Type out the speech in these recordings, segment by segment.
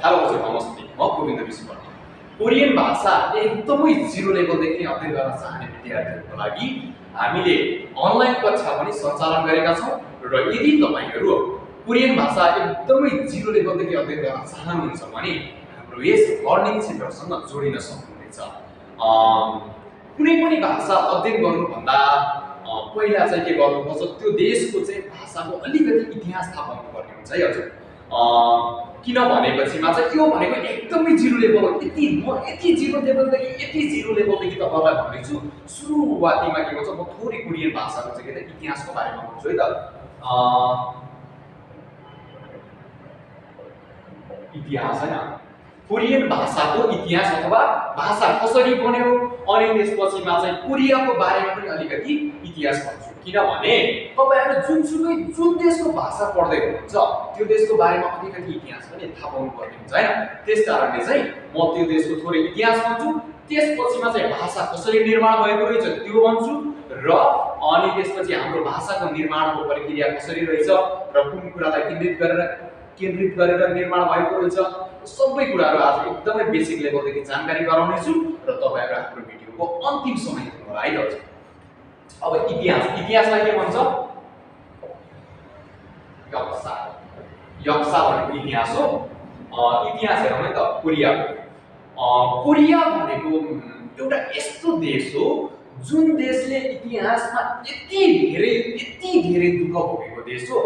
Hello हजुर नमस्ते म गोविन्द विश्वकर्मा कोरियन भाषा एकदमै जिरो लेभलदेखि अध्ययन गर्न चाहने विद्यार्थीहरूको लागि हामीले अनलाइन कक्षा पनि सञ्चालन गरेका छौँ र यदि तपाईहरू कोरियन भाषा एकदमै जिरो लेभलदेखि अध्ययन गर्न चाहनुहुन्छ भने हाम्रो यस लर्निङ सेन्टरसँग जोडिन सक्नुहुनेछ। कुनै पनि भाषा अध्ययन गर्नुभन्दा पहिला चाहिँ के गर्नुपर्छ, त्यो देशको चाहिँ भाषाको अलिकति इतिहास थाहा पाउनुपर्ने हुन्छ है हजुर। किन भनेपछिमा चाहिँ यो भनेको एकदमै जिरो लेभल हो। यति जिरो लेभलदेखि तपाईहरुलाई भन्दैछु। सुरुवातीमा के भन्छ, म थोरै कोरियन भाषाको चाहिँ के त इतिहासको बारेमा भन्छु है त। इतिहास हैन, कोरियन भाषाको इतिहास अथवा भाषा कसरी बन्यो, अनि त्यसपछिमा चाहिँ कोरियाको बारेमा पनि अलिकति इतिहास भन्छु। किनभने तपाईहरु जुन देशको भाषा पढ्दै हुनुहुन्छ त्यो देशको बारेमा अलिकति इतिहास पनि थाहा पाउनु पर्ने हुन्छ हैन। त्यसकारणले चाहिँ म त्यो देशको थोरै इतिहास भन्छु, त्यसपछिमा चाहिँ भाषा कसरी निर्माण भएको रहेछ त्यो भन्छु, र अनि त्यसपछि हाम्रो भाषाको निर्माणको प्रक्रिया कसरी रहेछ र कुन कुरालाई केन्द्रित गरेर निर्माण भएको रहेछ, सबै कुराहरु आज एकदमै बेसिक लेभलदेखि जानकारी गराउने छु र तपाईहरु हाम्रो भिडियोको अन्तिम समय हेर्नु है त। अब इतिहासलाई के भन्छ? यक्सा भनेको इतिहास हो। इतिहास हेरौँ है त कोरिया भनेको एउटा यस्तो देश हो जुन देशले इतिहासमा यति धेरै दुःख भोगेको देश हो।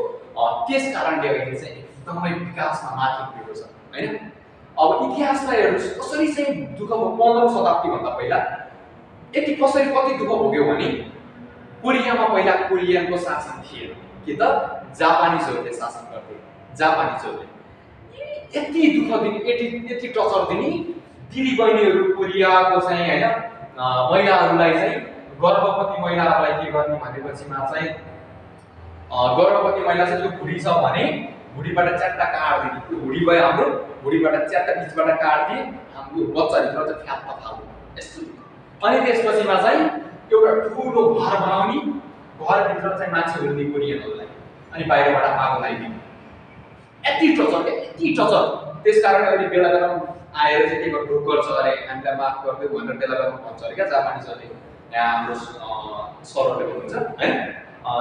त्यस कारणले अहिले चाहिँ एकदमै विकासमा माथि पुगेको छ हैन। अब इतिहासलाई हेर्नुस् कसरी चाहिँ दुःख 15औं शताब्दी भन्दा पहिला कति दुःख भोग्यो भने कोरियामा पहिला कोरियनको शासन थिएन, के त जापानिजहरुले शासन गर्थे। जापानिजहरुले यति दुःख दिने, यति टर्चर दिने, दिदीबहिनीहरु कोरियाको चाहिँ हैन महिलाहरुलाई चाहिँ गर्भवती महिलाहरुलाई के गर्ने भनेपछिमा चाहिँ गर्भवती महिला चाहिँ त्यो भुडी छ भने भुडीबाट च्याट्टा काट्दिने। त्यो भुडी भयो हाम्रो, भुडीबाट च्याट्टा बीचबाट काट्दिए हाम्रो बच्चाभित्र चाहिँ फ्याप्न थाल्यो यस्तो। अनि त्यसपछिमा चाहिँ एउटा ठुलो घर बनाउने, घरभित्र चाहिँ मान्छे हुने कोरियनहरुलाई, अनि बाहिरबाट आगो लगाइदिने। यति टर्चर। त्यसकारण अहिले बेला आएर चाहिँ के गर्छ, अरे हामीलाई माफ गरिदियो भनेर बेला भन्छ अरे क्या जापानिजहरुले। यहाँ हाम्रो सरहरूले भन्नुहुन्छ हैन।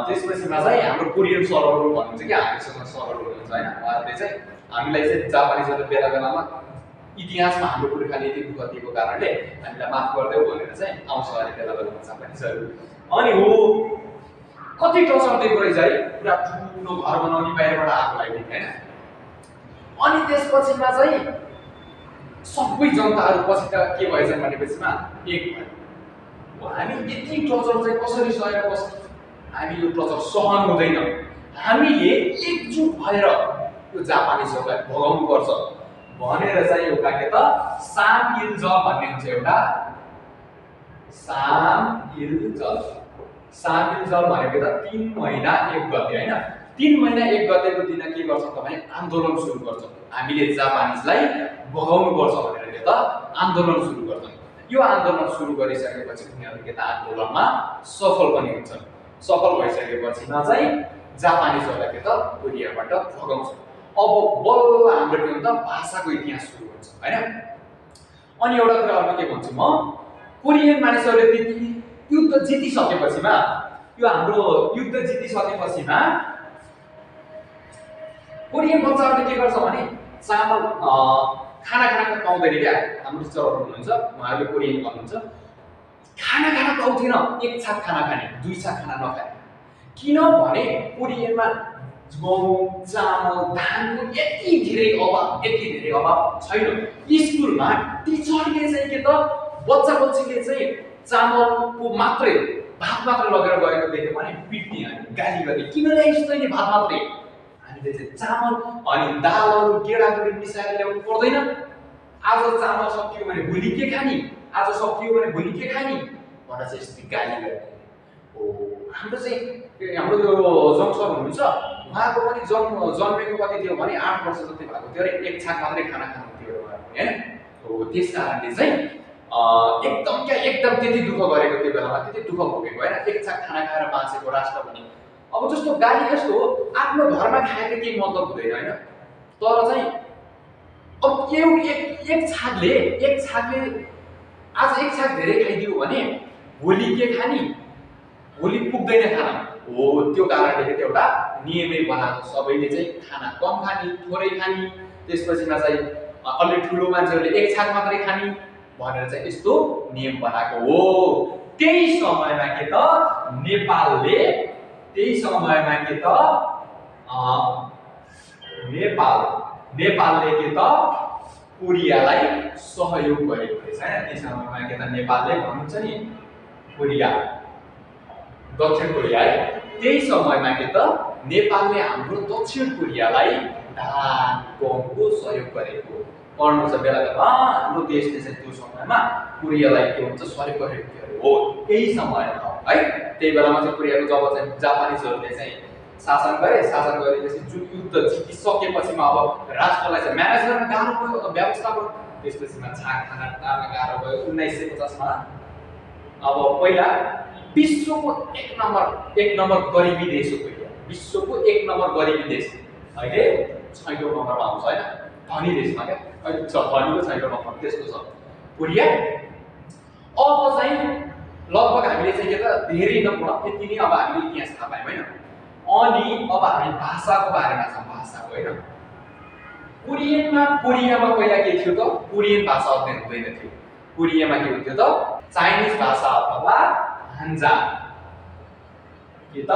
त्यसपछिमा चाहिँ हाम्रो कोरियन सरहरू भन्नुहुन्छ कि हामीसँग सरहरू हुनुहुन्छ हैन, उहाँहरूले चाहिँ हामीलाई चाहिँ जापानिजहरुले बेलामा इतिहासमा हाम्रो पुर्खाले यति दुःख दिएको कारणले हामीलाई माफ गरिदेऊ भनेर चाहिँ आउँछ अरे बेलामा जापानिजहरु। अनि हो कति टर्चर दिएको रहेछ है, पुरा ठुलो घर बनाउने, बाहिरबाट आगो लगाइदिने हैन। अनि त्यसपछिमा चाहिँ सबै जनताहरु पछि त के भएछन् भनेपछिमा एक भयो। हामी यति टर्चर चाहिँ कसरी सहेर बस्छ, हामी यो टर्चर सहन हुँदैन, हामीले एकजुट भएर यो जापानिजहरुलाई भगाउनु पर्छ भनेर चाहिँ एउटा के त सामइल्जल भन्ने हुन्छ, एउटा सामइल्जल भनेको त 3 महिना 1 गते हैन। 3 महिना 1 गतेको दिन के गर्छ तपाईं, आन्दोलन सुरु गर्छ। हामीले जापानिजलाई भगाउनु पर्छ भनेर के त आन्दोलन सुरु गर्छन्। यो आन्दोलन सुरु गरिसकेपछि उनीहरु के त आन्दोलनमा सफल पनि हुन्छन्। सफल भइसकेपछिमा चाहिँ जापानिजहरुलाई के त कोरियाबाट भगाउँछ। अब बल्ल हाम्रो के हुन्छ, भाषाको इतिहास सुरु हुन्छ हैन। अनि एउटा कुरा अर्को के भन्छु म, कोरियन मानिसहरुले त्यति युद्ध जितिसकेपछिमा, यो हाम्रो युद्ध जितिसकेपछिमा कोरियन बच्चाहरुले के गर्छ भने चामल खाना पाउँदैन क्या। हाम्रो टिचरहरु हुनुहुन्छ उहाँहरुले कोरियन भन्नुहुन्छ, खाना पाउँदैन, एक छाक खाना खाने, दुई छाक खाना नखाने। किनभने कोरियनमा गहुँ, चामल, धानको यति धेरै अभाव छैन। स्कुलमा टिचरले चाहिँ के त बच्चाले चाहिँ चामलको मात्रै भात मात्र लगेर गएको देख्यो भने पिट्ने, हामी गाली गर्ने, किन ल्याइस् तैँले भात मात्रै। हामीले चाहिँ चामल अनि दालहरु गेडागुडी मिसाएर ल्याउनु पर्दैन। आज चामल सकियो भने भोलि के खानी, आज सकियो भने भोलि के खानी भनेर चाहिँ यस्तो गाली गर्ने। हाम्रो चाहिँ हाम्रो यो जङ्सर हुनुहुन्छ, उहाँको पनि जन्मेको कति थियो भने 8 वर्ष जति भएको थियो, एक छाक मात्रै खाना खानु थियो हैन। हो त्यस कारणले चाहिँ एकदम त्यति दुःख गरेको त्यो बेलामा, त्यति दुःख भोगेको हैन। एक छाक खाना खाएर बाँचेको राष्ट्र पनि। अब जस्तो गाली यस्तो हो, आफ्नो घरमा खाएको केही मतलब हुँदैन हैन, तर चाहिँ अब एक छाकले आज एक छाक धेरै खाइदियो भने भोलि के खाने, भोलि पुग्दैन खाना हो। त्यो कारणले चाहिँ एउटा नियमै बनाएको, सबैले चाहिँ खाना कम खाने, थोरै खाने, त्यसपछिमा चाहिँ अलि ठुलो मान्छेहरूले एक छाक मात्रै खाने भनेर चाहिँ यस्तो नियम बनाएको हो। त्यही समयमा के त नेपालले के त कोरियालाई सहयोग गरेको रहेछ हैन। त्यही समयमा के त नेपालले भन्नुहुन्छ नि कोरिया, दक्षिण कोरिया है, त्यही समयमा के त नेपालले हाम्रो दक्षिण कोरियालाई धान गहुँको सहयोग गरेको पर्नु छ बेला बेला। हाम्रो देशले चाहिँ त्यो समयमा कोरियालाई के हुन्छ सहयोग गरेको हो त्यही समयमा है। त्यही बेलामा चाहिँ कोरियाको जब चाहिँ जापानिजहरूले चाहिँ शासन गरेपछि जुन युद्ध जितिसकेपछिमा अब राष्ट्रलाई चाहिँ म्यानेज गर्न गाह्रो भयो, अब व्यवस्थापन त्यसपछिमा छाक खाना गाह्रो भयो। 1950 मा अब पहिला विश्वको एक नम्बर गरिबी देश हो कोरिया, विश्वको एक नम्बर गरिबी देश, अहिले 6औं नम्बरमा आउँछ हैन, धनी देशमा क्या, अहिले धनीको 6औं नम्बर त्यसको छ कोरिया। अब चाहिँ लगभग हामीले चाहिँ के त धेरै नपढौँ त्यति नै अब हामीले इतिहास थाहा पायौँ हैन। अनि अब हामी भाषाको बारेमा छौँ, भाषाको हैन। कोरियामा पहिला के थियो त कोरियन भाषा अध्ययन हुँदैन थियो, कोरियामा के हुन्थ्यो त चाइनिज भाषा अथवा हान्जा, के त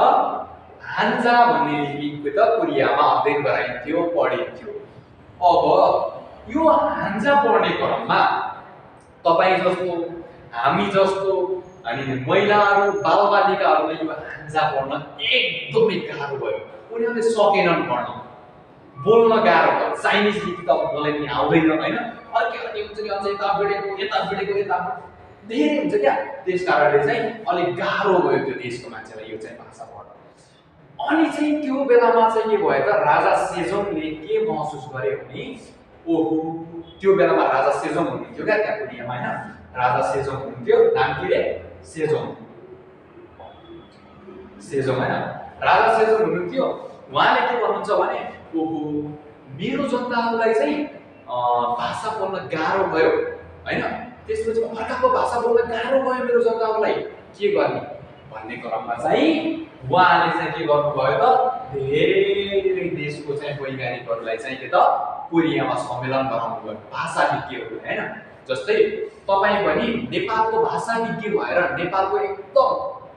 हान्जा भन्ने लिपि त कोरियामा अध्ययन गराइन्थ्यो, पढिन्थ्यो। अब यो हान्जा पढ्ने क्रममा तपाई जस्तो हामी जस्तो अनि महिलाहरू बालबालिकाहरूले यो हान्जा पढ्न एकदमै गाह्रो भयो। उनीहरूले सकेनन् पढ्न, बोल्न गाह्रो भयो। चाइनिज लिपि त मलाई नि आउँदैन हैन, अर्कै हुन्छ नि, अझ यता बढेको धेरै हुन्छ क्या। त्यस कारणले चाहिँ अलिक गाह्रो भयो त्यो देशको मान्छेलाई यो चाहिँ भाषा पढ्न। अनि चाहिँ त्यो बेलामा चाहिँ के भयो त राजा सेजोङले के महसुस गरे भने ओहो, त्यो बेलामा राजा सेजोङ हुनुहुन्थ्यो क्या त्यहाँ कोरियामा हैन, राजा सेजोङ हुनुहुन्थ्यो, नाम के रे सेजोङ हैन, राजा सेजोङ हुनुहुन्थ्यो। उहाँले के भन्नुहुन्छ भने ओहो मेरो जनताहरूलाई चाहिँ भाषा बोल्न गाह्रो भयो हैन, त्यसपछि अर्काको भाषा बोल्न गाह्रो भयो मेरो जनताहरूलाई, के गर्ने भन्ने क्रममा चाहिँ उहाँले चाहिँ के गर्नुभयो त धेरै देशको चाहिँ वैज्ञानिकहरूलाई चाहिँ के त कोरियामा सम्मेलन गराउनु भयो, भाषाविज्ञहरू हैन। जस्तै तपाई पनि नेपालको भाषाविज्ञ भएर, नेपालको एकदम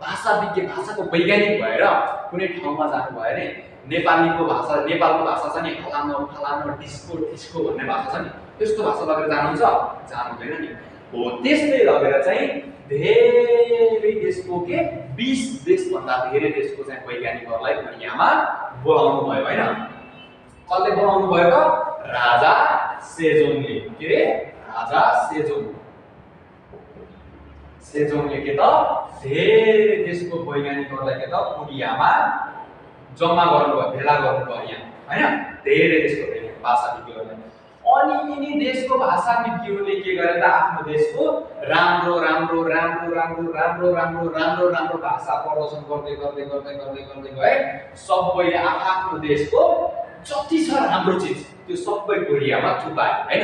भाषाविज्ञ भाषाको वैज्ञानिक भएर कुनै ठाउँमा जानु भयो भने नेपालको भाषा छ नि फलानो डिस्को भन्ने भाषा छ नि, त्यस्तो भाषा लगेर जानुहुन्छ, जानुहुँदैन नि हो। त्यस्तै लगेर चाहिँ धेरै देशको के 20 देशभन्दा धेरै देशको चाहिँ वैज्ञानिकहरूलाई कोरियामा बोलाउनु भयो हैन। कसले बोलाउनु भयो त राजा सेजोङले, के रे राजा सेजोङले के त धेरै देशको वैज्ञानिकहरूलाई के त कोरियामा जम्मा गर्नुभयो, भेला गर्नुभयो यहाँ हैन, धेरै देशको भाषाविज्ञहरूले। अनि यिनी देशको भाषाविज्ञहरूले के गरे त आफ्नो देशको राम्रो भाषा प्रदर्शन गर्दै गए। सबैले आफ्नो देशको जति छ राम्रो चिज त्यो सबै कोरियामा थुपाए हैन।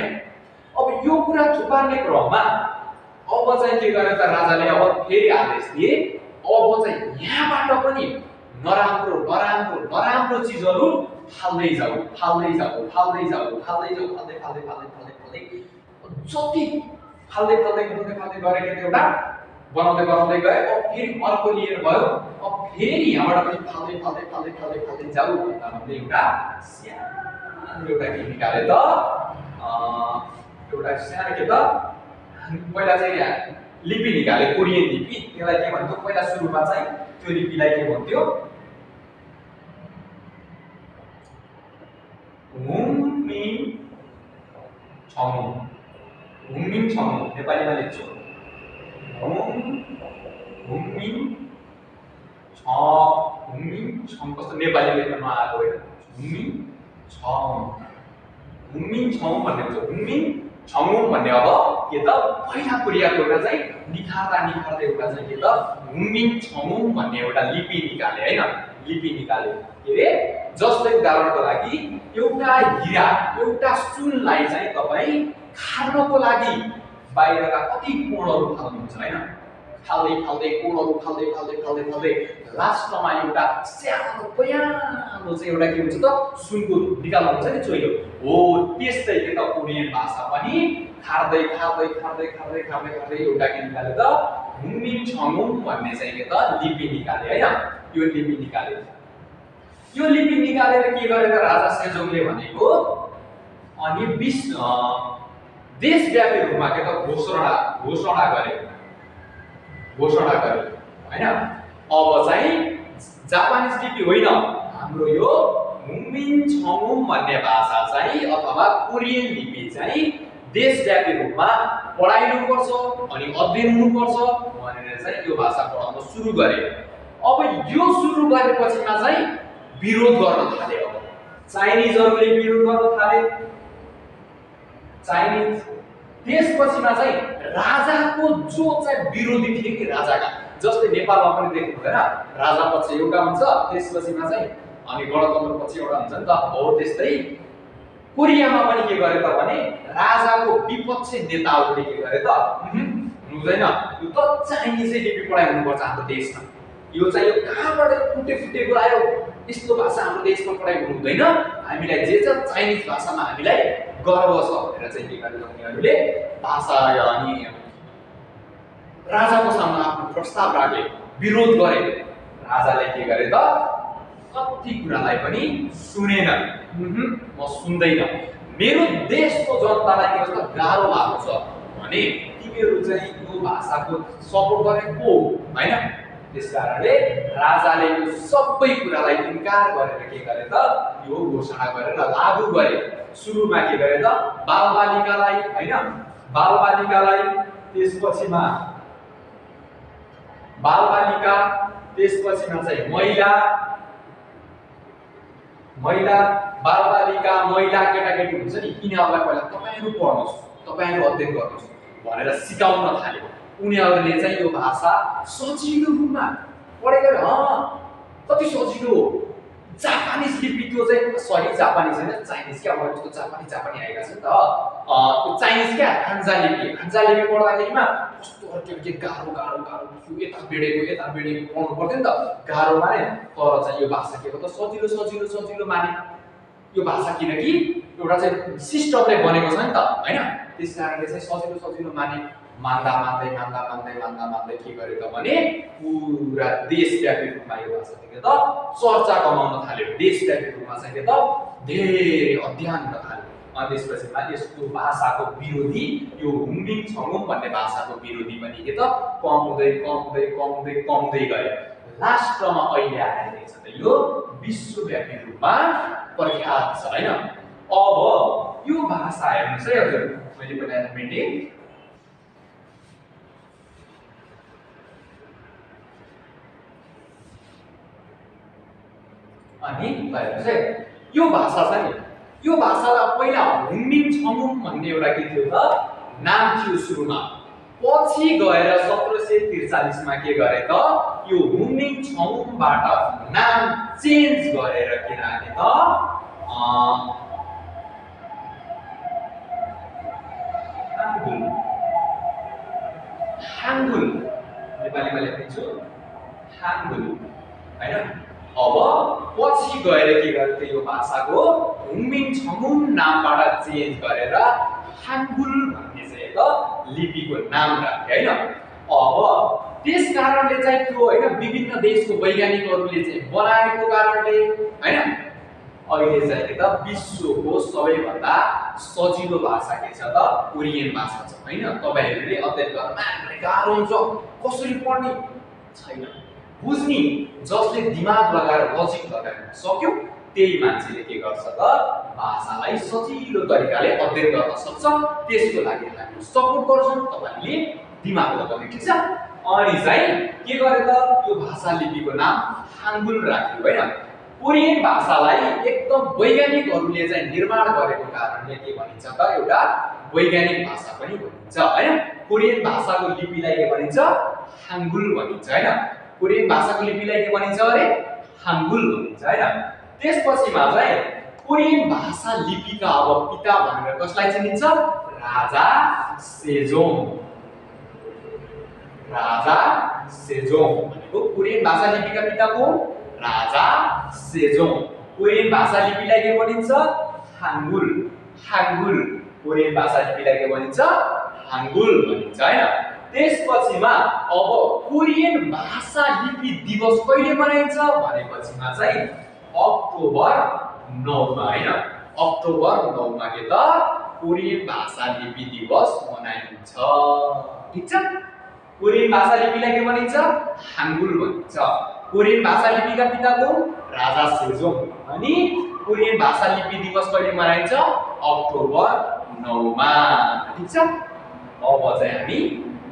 अब यो कुरा थुपार्ने क्रममा अब चाहिँ के गरे त राजाले अब फेरि आदेश दिए, अब चाहिँ यहाँबाट पनि नराम्रो चिजहरू फाल्दै जाऊ जति फाल्दै गरे के एउटा बनाउँदै गए। अब फेरि अर्को लिएर भयो, अब फेरि यहाँबाट पनि फाल्दै जाऊ भन्दै एउटा सानो एउटा के निकाले त एउटा सानो के त पहिला चाहिँ यहाँ लिपि निकाले, कोरियन लिपि। त्यसलाई के भन्थ्यो पहिला सुरुमा चाहिँ त्यो लिपिलाई के भन्थ्यो हुमिङ छङ, नेपालीमा लेख्छु हुमिङ छङ, कस्तो नेपाली लेख्न नआएको होइन, हुमिङ छङ भन्ने हुन्छ, हुमिङ छङ भन्ने। अब के त पहिला कोरियाको एउटा चाहिँ निखार्दै एउटा चाहिँ के त हुमिङ छङ भन्ने एउटा लिपि निकाले हैन, लिपि निकाल्यो। के रे जस्तै उदाहरणको लागि एउटा हिरा एउटा सुनलाई चाहिँ तपाई खार्नको लागि बाहिरका कति कोणहरू फाल्नुहुन्छ हैन, फाल्दै फाल्दै कोणहरू फाल्दै फाल्दै फाल्दै फाल्दै लास्टमा एउटा सानो पयानो चाहिँ एउटा के हुन्छ त सुनको निकाल्नु हुन्छ नि चोइलो हो। त्यस्तै के त कोरियन भाषा पनि खार्दै खार्दै खार्दै खार्दै खार्दै खार्दै एउटा के निकाल्यो त हुमिन छङुम भन्ने चाहिँ के त लिपि निकाल्यो हैन। यो लिपि निकाल्यो। यो लिपि निकालेर के गरे त राजा सेजोङले भनेको अनि देशव्यापी रूपमा के त घोषणा गरे हैन। अब चाहिँ जापानिज लिपि होइन, हाम्रो यो हुमिन छङुम भन्ने भाषा चाहिँ अथवा कोरियन लिपि चाहिँ देशव्यापी रूपमा पढाइनुपर्छ अनि अध्ययन हुनुपर्छ भनेर चाहिँ यो भाषा पढाउन सुरु गरे। अब यो सुरु गरेपछिमा चाहिँ विरोध गर्न थाले। अब चाइनिजहरुले विरोध गर्न थाले। चाइनिज त्यसपछिमा चाहिँ राजाको जो चाहिँ विरोधी थिए कि राजाका, जस्तै नेपालमा पनि देख्नु भएन, राजा पक्ष एउटा हुन्छ त्यसपछिमा चाहिँ अनि गणतन्त्र पक्ष एउटा हुन्छ नि त। हो त्यस्तै कोरियामा पनि के गरे त भने राजाको विपक्ष नेताहरूले के गरे त हुँदैन, यो त चाइनिजै लिपि पढाइ हुनुपर्छ हाम्रो देशमा, यो चाहिँ यो कहाँबाट फुटेको आयो, यस्तो भाषा हाम्रो देशमा पढाइ हुनु हुँदैन, हामीलाई जे छ चाइनिज भाषामा हामीलाई गर्व छ भनेर चाहिँ के गरे उनीहरूले भाषा अनि राजाको सामु आफ्नो प्रस्ताव राखे, विरोध गरे। राजाले के गरे त कति कुरालाई पनि सुनेन। म सुन्दैन, मेरो देशको जनतालाई के कस्तो गाह्रो भएको छ भने तिमीहरू चाहिँ यो भाषाको सपोर्ट गरेको हैन। त्यसकारणले राजाले यो सबै कुरालाई इन्कार गरेर के गरे त यो घोषणा गरेर लागू गरे। सुरुमा के गरे त बालबालिकालाई हैन, बालबालिकालाई त्यसपछिमा बालबालिका त्यसपछिमा चाहिँ महिला बालबालिका महिला केटाकेटी हुन्छ नि यिनीहरूलाई पहिला तपाईहरु पढ्नुस्, तपाईहरु अध्ययन गर्नुस् भनेर सिकाउन थाल्यो। उनीहरूले चाहिँ यो भाषा सजिलो रूपमा पढेर कति सजिलो हो। जापानिज लिपि त्यो चाहिँ सही जापानिज हैन, चाइनिज क्या, मलाई जस्तो जापानी आएका छन् त। त्यो चाइनिज क्या हान्जा लिपि पढ्दाखेरिमा कस्तो के गाह्रो यता बेडेको पढ्नु पर्थ्यो नि त, गाह्रो माने। तर चाहिँ यो भाषा के हो त सजिलो माने यो भाषा, किनकि एउटा चाहिँ सिस्टमले बनेको छ नि त हैन। त्यसकारणले चाहिँ सजिलो मान्दा मान्दै के गरे त भने पुरा देशव्यापी रूपमा यो भाषा के त चर्चा कमाउन थाल्यो। देशव्यापी रूपमा चाहिँ के त धेरै अध्ययन हुन थाल्यो। अनि त्यसपछिमा यसको भाषाको विरोधी यो हुमिन छङुम भन्ने भाषाको विरोधी पनि के त कमदै गए। लास्टमा अहिले आएर छ त यो विश्वव्यापी रूपमा प्रख्यात छ हैन। अब यो भाषा हेर्नुस् है हजुर, मैले बनाएको मिटिङ अनि हेर्नुस् है यो भाषा छ नि, यो भाषालाई पहिला हुमिन छङुम भन्ने एउटा के थियो त नाम थियो सुरुमा। पछि गएर 1743 मा के गरे त यो हुमिन छङुमबाट नाम चेन्ज गरेर के राखे त हाङ्गुल नेपालीमा लेख्छु हाङ्गुल हैन। अब पछि गएर के गरे यो भाषाको हुमिन छङुम नामबाट चेन्ज गरेर हाङ्गुल भन्ने चाहिँ त लिपिको नाम राखे हैन। अब त्यस कारणले चाहिँ त्यो हैन विभिन्न देशको वैज्ञानिकहरूले चाहिँ बनाएको कारणले हैन अहिले चाहिँ के त विश्वको सबैभन्दा सजिलो भाषा के छ त कोरियन भाषा छ हैन। तपाईहरुले अध्ययन गर्न गाह्रो हुन्छ, कसरी पढ्ने छैन, बुझ्नी जसले दिमाग लगाएर लजिक लगाएर सक्यो त्यही मान्छेले के गर्छ त भाषालाई सजिलो तरिकाले अध्ययन गर्न सक्छ। त्यसको लागि हामी सपोर्ट गर्छौं, तपाईले दिमाग लगाउने ठीक छ। अनि चाहिँ के गरे त यो भाषा लिपिको नाम हाङ्गुल राख्यो हैन। कोरियन भाषालाई एकदम वैज्ञानिकहरूले चाहिँ निर्माण गरेको कारणले के भनिन्छ त एउटा वैज्ञानिक भाषा पनि भनिन्छ हैन। कोरियन भाषाको लिपिलाई के भनिन्छ हाङ्गुल भनिन्छ हैन। कोरियन भाषाको लिपिलाई के भनिन्छ अरे हाङ्गुल भनिन्छ हैन। त्यसपछिमा चाहिँ कोरियन भाषा लिपिका अब पिता भनेर कसलाई चिनिन्छ? राजा सेजोङ। राजा सेजोङ भनेको कोरियन भाषा लिपिका पिता को? राजा सेजोङ। कोरियन भाषा लिपिलाई के भनिन्छ? हाङ्गुल। हाङ्गुल कोरियन भाषा लिपिलाई के भनिन्छ? हाङ्गुल भनिन्छ हैन। त्यसपछिमा अब कोरियन भाषा लिपि दिवस कहिले मनाइन्छ भनेपछिमा चाहिँ अक्टोबर 9 मा हैन। अक्टोबर 9 मा के त कोरियन भाषा लिपि दिवस मनाइन्छ। ठीक छ? कोरियन भाषा लिपिलाई के भनिन्छ? हाङ्गुल भनिन्छ। कोरियन भाषा लिपिका पिता को? राजा सेजोङ। अनि कोरियन भाषा लिपि दिवस कहिले मनाइन्छ? अक्टोबर 9 मा। ठीक छ? अब चाहिँ हामी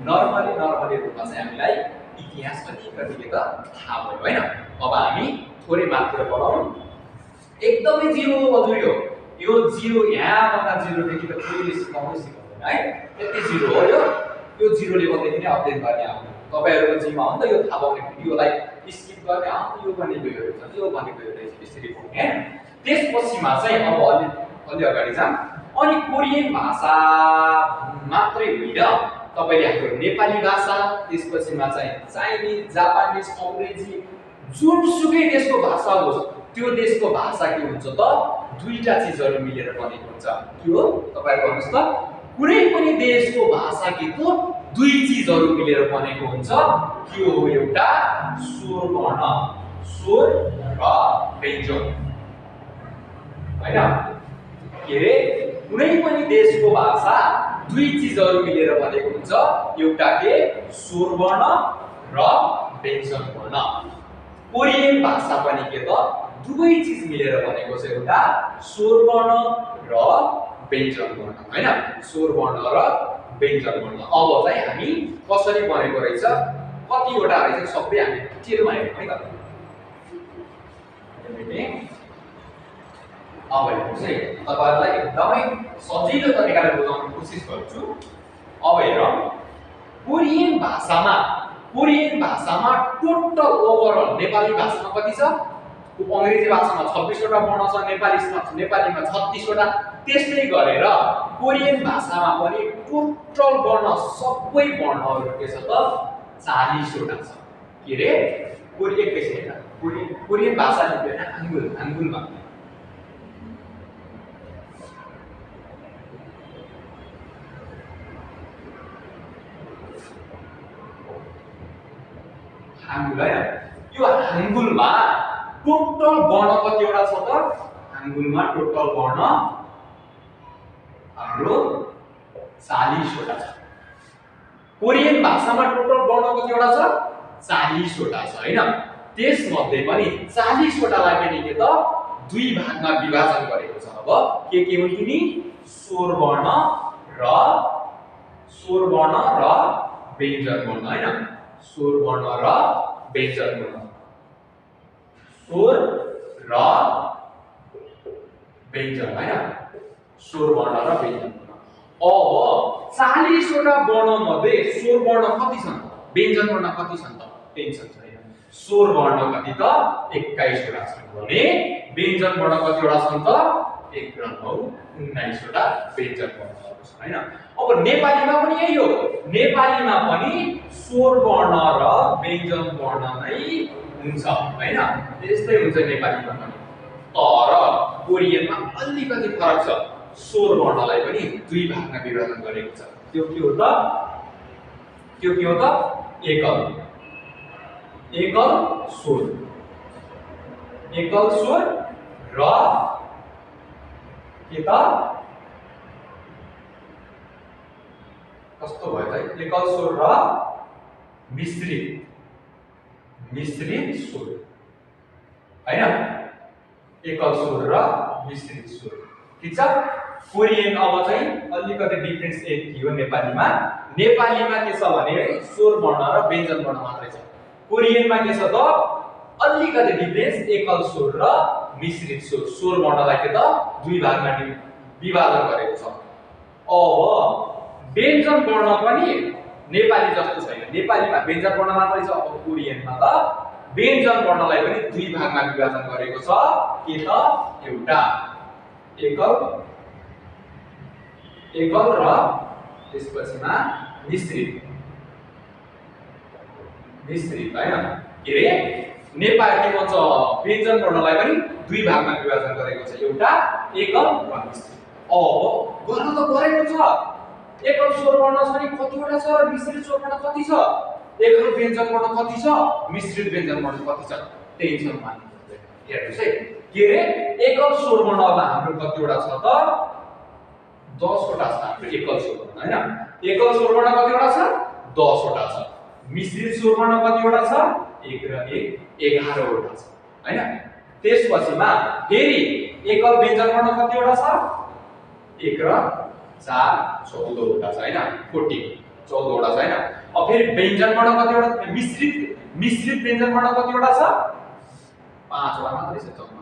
नर्मली रूपमा चाहिँ हामीलाई इतिहास अलिकति के त थाहा भयो हैन। अब हामी थोरै मात्र पढौं। एकदमै जिरो हजुर यो जिरो यहाँ भन्दा जिरो देखि त कोहीले सिकाउँदैन है। यति जिरो हो यो जिरो लेभलदेखि नै अध्ययन गर्ने आउनु। तपाईहरुको जिम्मा हो नि त यो थाहा पाउने भिडियोलाई स्किप गर्ने यो भनेको यो भनेको यसरी पढ्ने हैन। त्यसपछिमा चाहिँ अब अलि अगाडि जाम। अनि कोरियन भाषा मात्रै होइन तपाईले हाम्रो नेपाली भाषा, त्यसपछिमा चाहिँ चाइनिज, जापानिज, अंग्रेजी जुनसुकै देशको भाषा होस् त्यो देशको भाषा के हुन्छ त दुईटा चीजहरु मिलेर बनेको हुन्छ। के हो तपाईहरु भन्नुस् त? कुनै पनि देशको भाषा के हो दुई चीजहरु मिलेर बनेको हुन्छ। के हो? एउटा स्वर वर्ण, स्वर र व्यञ्जन हैन। के रे कुनै पनि देशको भाषा दुई चीजहरु मिलेर बनेको हुन्छ। एउटा के स्वर वर्ण र व्यञ्जन वर्ण। कोरियन भाषा पनि के त दुवै चीज मिलेर बनेको छ। एउटा स्वर वर्ण र व्यञ्जन वर्ण हैन। स्वर वर्ण र व्यञ्जन वर्ण। अब चाहिँ हामी कसरी बनेको रहेछ कतिवटा रहेछ सबै हामी डिटेलमा हेरौँ है त। अब हेर्नुस् है तपाईहरुलाई एकदमै सजिलो तरिकाले बुझाउने कोसिस गर्छु। अब हेरौँ कोरियन भाषामा टोटल ओभरअल नेपाली भाषामा कति छ? अंग्रेजी भाषामा 26 वटा वर्ण छ, नेपालीमा 36 वटा। त्यसै गरेर कोरियन भाषामा पनि टोटल वर्ण सबै वर्णहरु के छ त 40 वटा छ। के रे कोरियन भाषा लिपि हैन हाङ्गुलमा हाङ्गुल हैन। यो हाङ्गुलमा टोटल वर्ण कतिवटा छ त? हाङ्गुलमा टोटल वर्ण हाम्रो 40 वटा छ। कोरियन भाषामा टोटल वर्ण कतिवटा छ? 40 वटा छ हैन। त्यसमध्ये पनि 40 वटालाई पनि के त दुई भागमा विभाजन गरेको छ। अब के हुन् तिनी? स्वर वर्ण र व्यञ्जन वर्ण हैन। स्वर वर्ण र व्यञ्जन वर्ण। स्वर र व्यञ्जन हैन। स्वर वर्ण र व्यञ्जन वर्ण। अब 40 वटा वर्ण मध्ये स्वर वर्ण कति छन्? व्यञ्जन वर्ण कति छन् त? टेन्सन छैन। स्वर वर्ण कति त 21 वटा छन् भने व्यञ्जन वर्ण कति वटा छन् त? 1 र 9 19 वटा व्यञ्जन वर्णहरु छन् हैन। अब नेपालीमा पनि यही हो। नेपालीमा पनि स्वर वर्ण र व्यञ्जन वर्ण नै हुन्छ हैन। त्यस्तै हुन्छ नेपालीमा पनि। तर कोरियनमा अलिकति फरक छ। स्वर वर्णलाई पनि दुई भागमा विभाजन गरेको छ। त्यो के हो त? एकल स्वर र के त कस्तो भयो त? एकल स्वर र मिश्रित स्वर हैन। एकल स्वर र मिश्रित स्वर। ठीक छ? कोरियन अब चाहिँ अलिकति डिफरेन्स एक थियो नेपालीमा के छ भने स्वर वर्ण र व्यञ्जन वर्ण मात्रै छ। कोरियनमा के छ त अलिकति डिफरेन्स एकल स्वर र मिश्रित स्वर। स्वर वर्णलाई के त दुई भागमा विभाजन गरेको छ। अब व्यञ्जन वर्ण पनि नेपाली जस्तो छैन। नेपालीमा व्यञ्जन वर्ण मात्रै छ। अब कोरियनमा त व्यञ्जन वर्णलाई पनि दुई भागमा विभाजन गरेको छ के त एउटा एकल र त्यसपछिमा मिश्रित हैन के रे नेपाल के भन्छ व्यञ्जन वर्णलाई पनि दुई भागमा विभाजन गरेको छ एउटा एकल र मिश्रित अब गर्न त गरेको छ एकल स्वर वर्ण छ नि कतिवटा छ र मिश्रित स्वर वर्ण कति छ एकल व्यञ्जन वर्ण कति छ मिश्रित व्यञ्जन वर्ण कति छ टेन्सन मान्नु पर्दैन हेर्नुस् है के रे एकल स्वर वर्ण अब हाम्रो कतिवटा छ त 10 वटा छ हाम्रो एकल स्वर वर्ण हैन एकल स्वर वर्ण कतिवटा छ 10 वटा छ मिश्रित स्वर वर्ण कतिवटा छ 1 र 1 11 वटा छ हैन त्यसपछिमा फेरि एकल व्यञ्जन वर्ण कतिवटा छ 1 र 4 14 वटा छ हैन 14 वटा छ हैन अब फेरि व्यञ्जन वर्ण कतिवटा मिश्रित व्यञ्जन वर्ण कतिवटा छ 5 वटा मात्रै छ जम्मा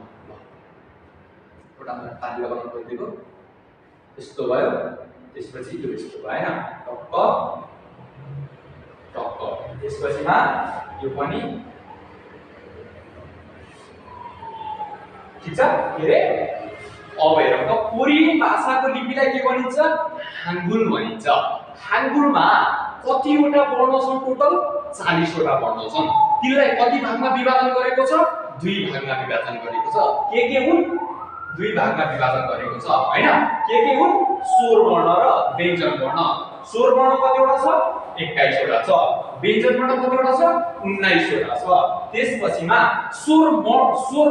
एउटा मलाई ताली लगाउन पर्दिएको यस्तो भयो त्यसपछि यो यस्तो भयो हैन टक्क त्यसपछिमा यो पनि ठीक छ के रे अब हेरौँ त कोरियन भाषाको लिपिलाई के भनिन्छ हाङ्गुल भनिन्छ हाङ्गुलमा कतिवटा वर्ण छन् टोटल 40 वटा वर्ण छन् तिनलाई कति भागमा विभाजन गरेको छ दुई भागमा विभाजन गरेको छ के हुन् दुई भागमा विभाजन गरेको छ हैन के हुन् स्वर वर्ण र व्यञ्जन वर्ण स्वर वर्ण कतिवटा छ 21 वटा छ व्यञ्जन वर्ण कतिवटा छ 19 वटा छ त्यसपछिमा स्वर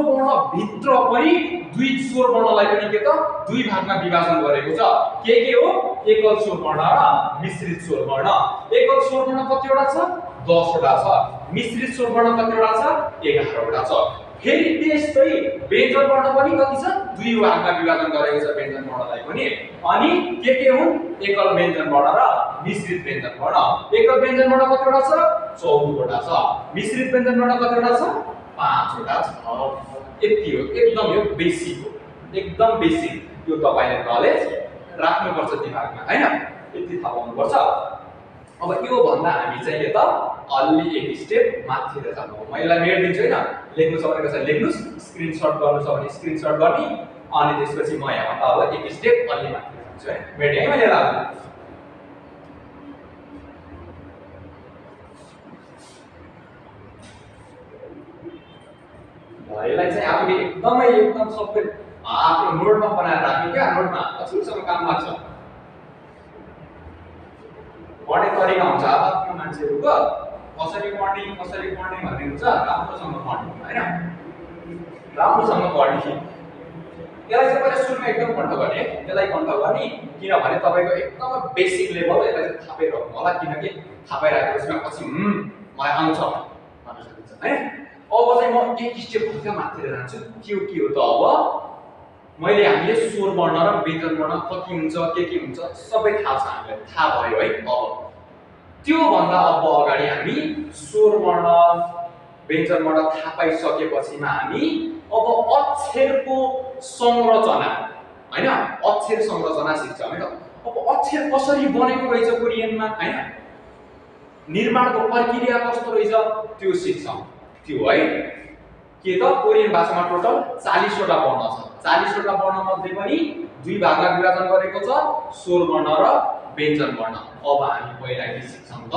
वर्ण भित्र पनि दुई स्वर वर्णलाई पनि के त दुई भागमा विभाजन गरेको छ के हो एकल स्वर वर्ण र मिश्रित स्वर वर्ण एकल स्वर वर्ण कतिवटा छ 10 वटा छ मिश्रित स्वर वर्ण कतिवटा छ 11 वटा छ फेरि त्यस्तै व्यञ्जन वर्ण पनि कति छ दुई भागमा विभाजन गरेको छ व्यञ्जन वर्णलाई पनि अनि के हुन् एकल व्यञ्जन वर्ण र मिश्रित व्यञ्जन वर्ण एकल व्यञ्जन वर्ण कतिवटा छ 14 वटा छ मिश्रित व्यञ्जन वर्ण कतिवटा छ 5 वटा छ यति हो एकदम यो बेसिक हो एकदम बेसिक यो तपाईले नलेज राख्नुपर्छ दिमागमा हैन यति थाहा पाउनुपर्छ अब यो भन्दा हामी चाहिँ के त अलि एक स्टेप माथितिर जानु हो मैले मेड दिन्छु हैन लेख्नु छ भनेको छ लेख्नुस् स्क्रिनशट गर्नु छ भने स्क्रिनशट गर्ने अनि त्यसपछि म यहाँ अब एक स्टेप अलि माथितिर जान्छु है मेड है मैले राख्नु यसलाई चाहिँ आफूले एकदम सबै आफ्नो नोटमा बनाएर राख्नु क्या नोटमा अचुलसँग काम लाग्छ पढ्ने तरिका हुन्छ आफ्नो मान्छेहरुको कसरी पढ्ने भन्ने हुन्छ राम्रोसँग पढ्नु हैन राम्रोसँग पढ्ने यसलाई चाहिँ पहिला सुरुमा एकदम कन्ट्रोल गर्ने यसलाई कन्ट्रोल गर्ने किनभने तपाईको एकदम बेसिक लेभल यसलाई चाहिँ थापै राख्नु होला किनकि थापै राखेपछि पछि मलाई आउँछ भन्न सकिन्छ हैन अब चाहिँ म एक स्टेप भुक्का माथिर जान्छु के हो त अब मैले हामीले स्वर वर्ण र व्यञ्जन वर्ण कति हुन्छ के हुन्छ सबै थाहा छ हामीलाई थाहा भयो है अब त्यो भन्दा अब अगाडि हामी स्वर वर्ण व्यञ्जन वर्ण थाहा पाइसकेपछिमा हामी अब अक्षरको संरचना हैन अक्षर संरचना सिक्छौं हैन अब अक्षर कसरी बनेको रहेछ कोरियनमा हैन निर्माणको प्रक्रिया कस्तो रहेछ त्यो सिक्छौं त्यो है के त कोरियन भाषामा टोटल 40 वटा वर्ण छ 40 वटा वर्ण मध्ये पनि दुई भागमा विभाजन गरेको छ स्वर वर्ण र व्यञ्जन वर्ण अब हामी पहिला के सिक्छौं त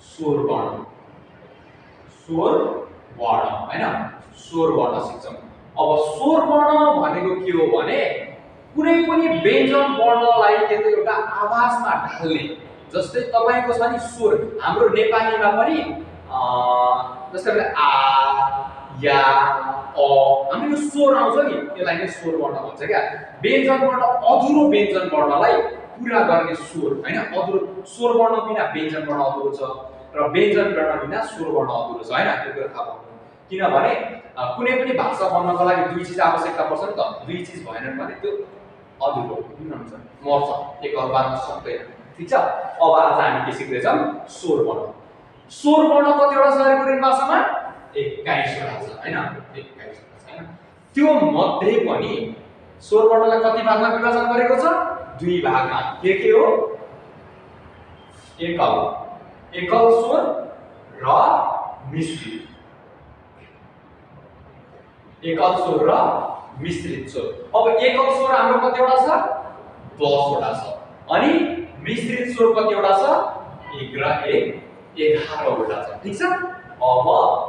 स्वर वर्ण हैन स्वर वर्ण सिक्छौं अब स्वर वर्ण भनेको के हो भने कुनै पनि व्यञ्जन वर्णलाई के त एउटा आवाजमा ढाल्ने जस्तै तपाईको छ नि स्वर हाम्रो नेपालीमा पनि जस्तै आ या अ हामी यो स्वर आउँछ नि त्यसलाई नै स्वर वर्ण भन्छ क्या व्यञ्जन वर्ण अधुरो व्यञ्जन वर्णलाई पूरा गर्ने स्वर हैन अधुरो स्वर वर्ण बिना व्यञ्जन वर्ण अधुरो छ र व्यञ्जन वर्ण बिना स्वर वर्ण अधुरो छ हैन त्यो कुरा थाहा पाउनु किनभने कुनै पनि भाषा बन्नको लागि दुई चीज आवश्यकता पर्छ नि त दुई चीज भएन भने त्यो अधुरो हुन्छ मर्छ एक बारमा सक्दैन ठीक छ अब आज हामी के सिक्दै छौं स्वर वर्ण कतिवटा छ कोरियन भाषामा 21 वटा छ हैन 21 वटा छ हैन त्यो मध्ये पनि स्वर वर्णलाई कति भागमा विभाजन गरेको छ दुई भागमा के हो एकल स्वर र मिश्रित एकल स्वर र मिश्रित स्वर। अब एकल स्वर हाम्रो कतिवटा छ? 10 वटा छ। अनि मिश्रित स्वर कतिवटा छ? 1 र 1 11 वटा छ। ठीक छ? अब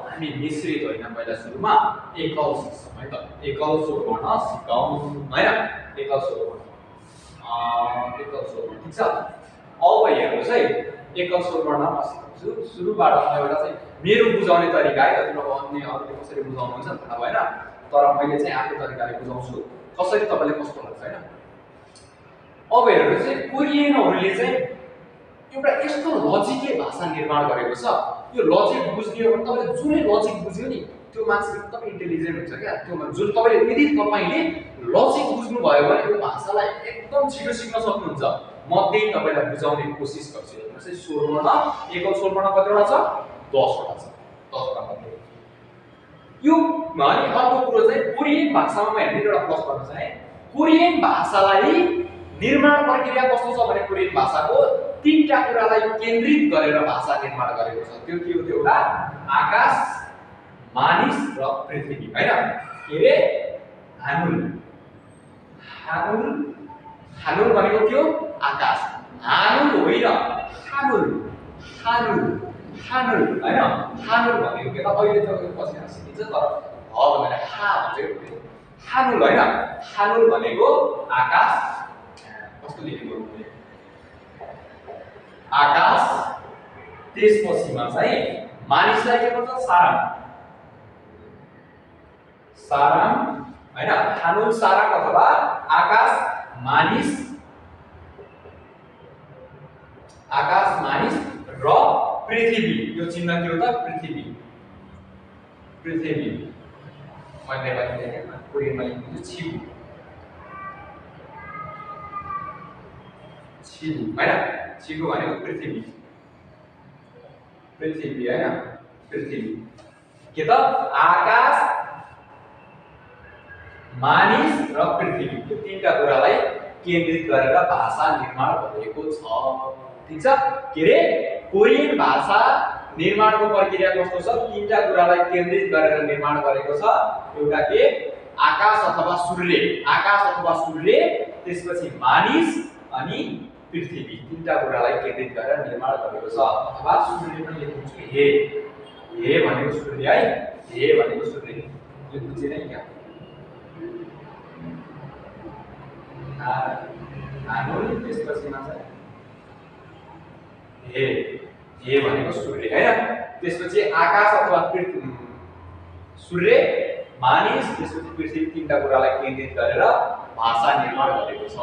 हामी मिश्रित होइन पहिला सुरुमा एकल सिक्छौँ है त। एकल स्वर गर्न सिकौँ हैन? एकल स्वर गर्न एकल स्वर गर्न। ठीक छ? अब हेर्नुस् है, एकल स्वर गर्न म सिकाउँछु। सुरुबाट म एउटा चाहिँ मेरो बुझाउने तरिका है, तपाईहरु अन्य अरूले कसरी बुझाउनुहुन्छ थाहा भएन, तर मैले चाहिँ आफ्नो तरिकाले बुझाउँछु। कसरी तपाईले कस्तो लाग्छ हैन? अब हेर्नुस् है, कोरियनहरुले चाहिँ एउटा यस्तो लजिकले भाषा निर्माण गरेको छ। यो लजिक बुझ्ने हो भने तपाईले जुनै लजिक बुझ्यो नि त्यो मान्छे एकदम इन्टेलिजेन्ट हुन्छ क्या। त्यो जुन तपाईले यदि तपाईले लजिक बुझ्नु भयो भने यो भाषालाई एकदम छिटो सिक्न सक्नुहुन्छ। म त्यही तपाईलाई बुझाउने कोसिस गर्छु। हेर्नुस् है, स्वर वर्ण एकल स्वर वर्ण कतिवटा छ? 10 वटा छ। 10 वटा मात्रै। यो अनि अर्को कुरो चाहिँ कोरियन भाषामा म हेर्ने एउटा प्लस गर्न चाहे। कोरियन भाषालाई निर्माण प्रक्रिया कस्तो छ भने कोरियन भाषाको तीनटा कुरालाई केन्द्रित गरेर भाषा निर्माण गरेको छ। त्यो के हो? त्यो एउटा आकाश, मानिस र पृथ्वी हैन? के रे? हानुल। हानुल हानुल भनेको के हो? आकाश। हानुल होइन, हानुल। हानुल हानुल हैन? हानुल भनेको के त? अहिले त पछि सिकिन्छ तर ह भनेर हा भन्छ। हानुल हैन? हानुल भनेको आकाश। कस्तो लेखेको हो? आकाश। त्यसपछिमा चाहिँ मानिसलाई के भन्छ? साराम। साराम हैन? हानुल साराम अथवा आकाश, मानिस, आकाश, मानिस र पृथ्वी। यो चिन्ह के हो त? पृथ्वी। पृथ्वी मैले नेपाली लेखेको कोरियनमा लेखेको छिबु। छिबु हैन? छिबु भनेको पृथ्वी। पृथ्वी हैन? पृथ्वी के त? आकाश, मानिस र पृथ्वी। यो तीनटा कुरालाई केन्द्रित गरेर भाषा निर्माण भएको छ। ठीक छ? के रे? कोरियन भाषा निर्माणको प्रक्रिया कस्तो छ? तीनटा कुरालाई केन्द्रित गरेर निर्माण गरेको छ। एउटा के? आकाश अथवा सूर्य। आकाश अथवा सूर्य, त्यसपछि मानिस अनि पृथ्वी। तीनटा कुरालाई केन्द्रित गरेर निर्माण गरेको छ। अथवा सूर्य पनि लेख्छु हे। हे भनेको सूर्य है? हे भनेको सूर्य। यो बुझेन क्या? हानुल त्यसपछिमा चाहिँ हे। हे भनेको सूर्य हैन? त्यसपछि आकाश अथवा पृथ्वी, सूर्य, मानिस, त्यसपछि पृथ्वी, तीनटा कुरालाई केन्द्रित गरेर भाषा निर्माण गरेको छ।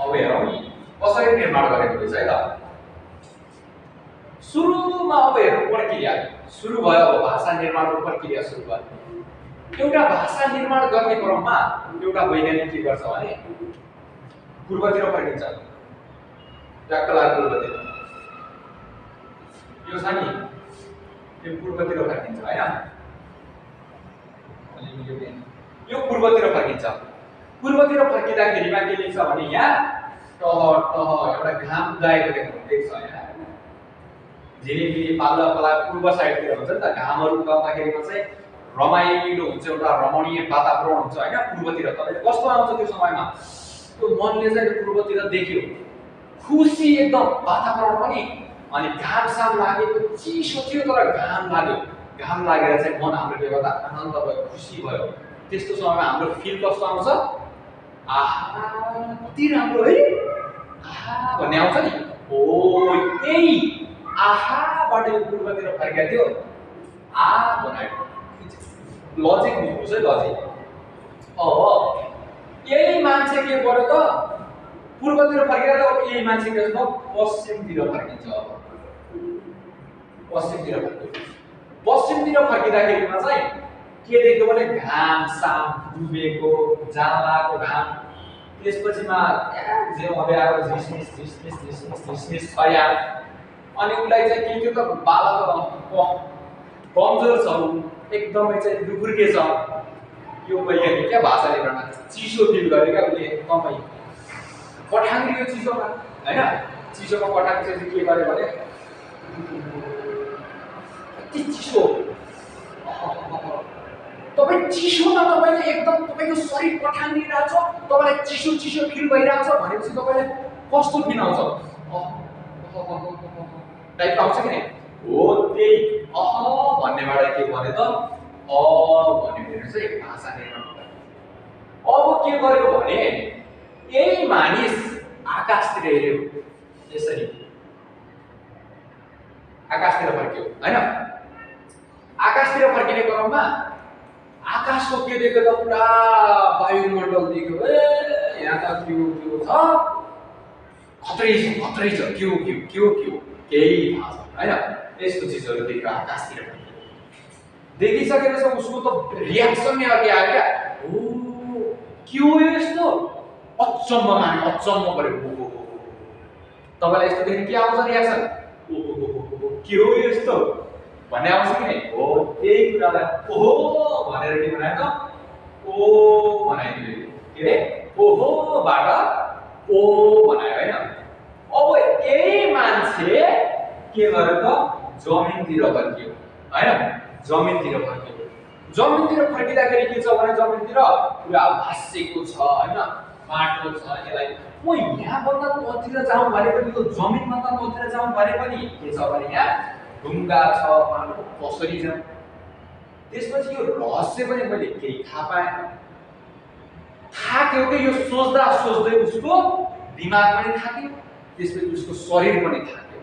अब हेरौँ कसरी निर्माण गरेको रहेछ है त। सुरुमा अब हेरौँ प्रक्रिया सुरु भयो। अब भाषा निर्माणको प्रक्रिया सुरु भयो। एउटा भाषा निर्माण गर्ने क्रममा एउटा वैज्ञानिक के गर्छ भने पूर्वतिर फर्किन्छ। ट्याक्कलार पूर्वतिर यो छ नि, यो पूर्वतिर फर्किन्छ हैन? यो पूर्वतिर फर्किन्छ। पूर्वतिर फर्किँदाखेरिमा के लेख्छ भने यहाँ टह टह एउटा घाम उदाएको देख्छ यहाँ। झिलिमिली पाल्ला पला पूर्व साइडतिर हुन्छ नि त। घामहरु उदाउँदाखेरिमा चाहिँ रमाइलो हुन्छ, एउटा रमणीय वातावरण हुन्छ हैन? पूर्वतिर तपाईले कस्तो आउँछ त्यो समयमा? त्यो मनले चाहिँ पूर्वतिर देख्यो, खुसी एकदम वातावरण पनि। अनि घाम साम लागेको चिसो थियो तर घाम लाग्यो। घाम लागेर चाहिँ मन हाम्रो के गर्दा आनन्द भयो, खुसी भयो। त्यस्तो समयमा हाम्रो फिल कस्तो आउँछ? आहा कति राम्रो है, आहा भन्ने आउँछ नि। ओ यही आहाबाट यो पूर्वतिर फर्केको थियो। आ बनायो लजिक बुझ्नुस् है, लजिक। अब यही मान्छे के गर्यो त? पूर्वतिर फर्केर त यही मान्छे के छ? पश्चिमतिर फर्किन्छ। पश्चिमतिर फर्किन्छ। पश्चिमतिर फर्किँदाखेरिमा चाहिँ के देख्यो भने घाम साम डुबेको, जालाको घाम। त्यसपछिमा जे अँध्यारो झिसमिस झिसमिस झिसमिस झिसमिस छ यार। अनि उलाई चाहिँ के थियो त? बालक कमजोर छ, एकदमै चाहिँ दुखुर्के छ। यो वैज्ञानिक क्या भाषाले गर्दा चिसो फिल गर्यो क्या उसले। एकदमै कठाङ्ग्रियो चिसोमा हैन? चिसोमा कठाङ्ग्रिएपछि के गर्यो भने यति चिसो तपाईँ चिसोमा तपाईँले एकदम तपाईँको शरीर पठाइरहेछ तपाईँलाई चिसो चिसो फिल भइरहेछ भनेपछि तपाईँलाई कस्तो फिल आउँछ टाइपको आउँछ कि नै हो त्यही भन्नेबाट के भने त भन्ने चाहिँ भाषा निर्माण अब के गर्यो भने यही मानिस आकाशतिर हेऱ्यो यसरी आकाशतिर फर्क्यो हैन आकाशतिर फर्किने क्रममा आकाशको के देख्यो त पुरा वायुमण्डल देख्यो यहाँ त के छ खतरै छ के हो केही थाहा छैन हैन यस्तो चिजहरू देख्यो आकाशतिर देखिसकेपछि उसको त रियाक्सन नै अर्कै आयो क्या के हो यस्तो अचम्म पर्यो तपाईलाई यस्तो देख्ने के आउँछ रियाक्सन के हो यस्तो भन्ने आउँछ कि नै हो त्यही कुरालाई ओहो भनेर के बनायो त ओ बनाइदियो के रे ओहोबाट ओ बनायो हैन अब यही मान्छे के गर्यो त जमिनतिर फर्कियो हैन जमिनतिर फर्किँदाखेरि के छ भने जमिनतिर पुरा भाँसेको छ हैन माटो छ यसलाई म यहाँ भन्दा ततिर जाउँ भने पनि यो जमिन भन्दा ततिर जाउँ भने पनि के छ भने यहाँ ढुङ्गा छ माटो कसरी जाउँ त्यसपछि यो रहस्य पनि मैले केही थाहा पाएँ थाक्यो कि यो सोच्दा सोच्दै उसको दिमाग पनि थाक्यो त्यसपछि उसको शरीर पनि थाक्यो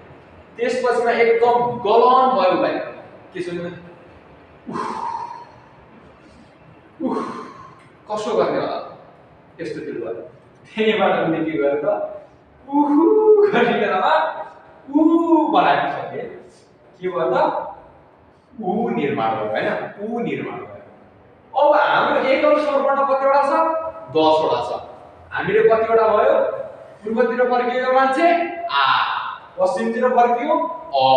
त्यसपछि एकदम गलन भयो भाइ के छ कसो गर्ने होला यस्तो फिल भयो त्यहीबाट उनी के गर्यो त गरिकनमा बनाएको छ के भयो त निर्माण भयो हैन निर्माण भयो अब हाम्रो एकल स्वरवर्ण कतिवटा छ 10 वटा छ हामीले कतिवटा भयो पूर्वतिर फर्कियो मान्छे आ पश्चिमतिर फर्कियो अ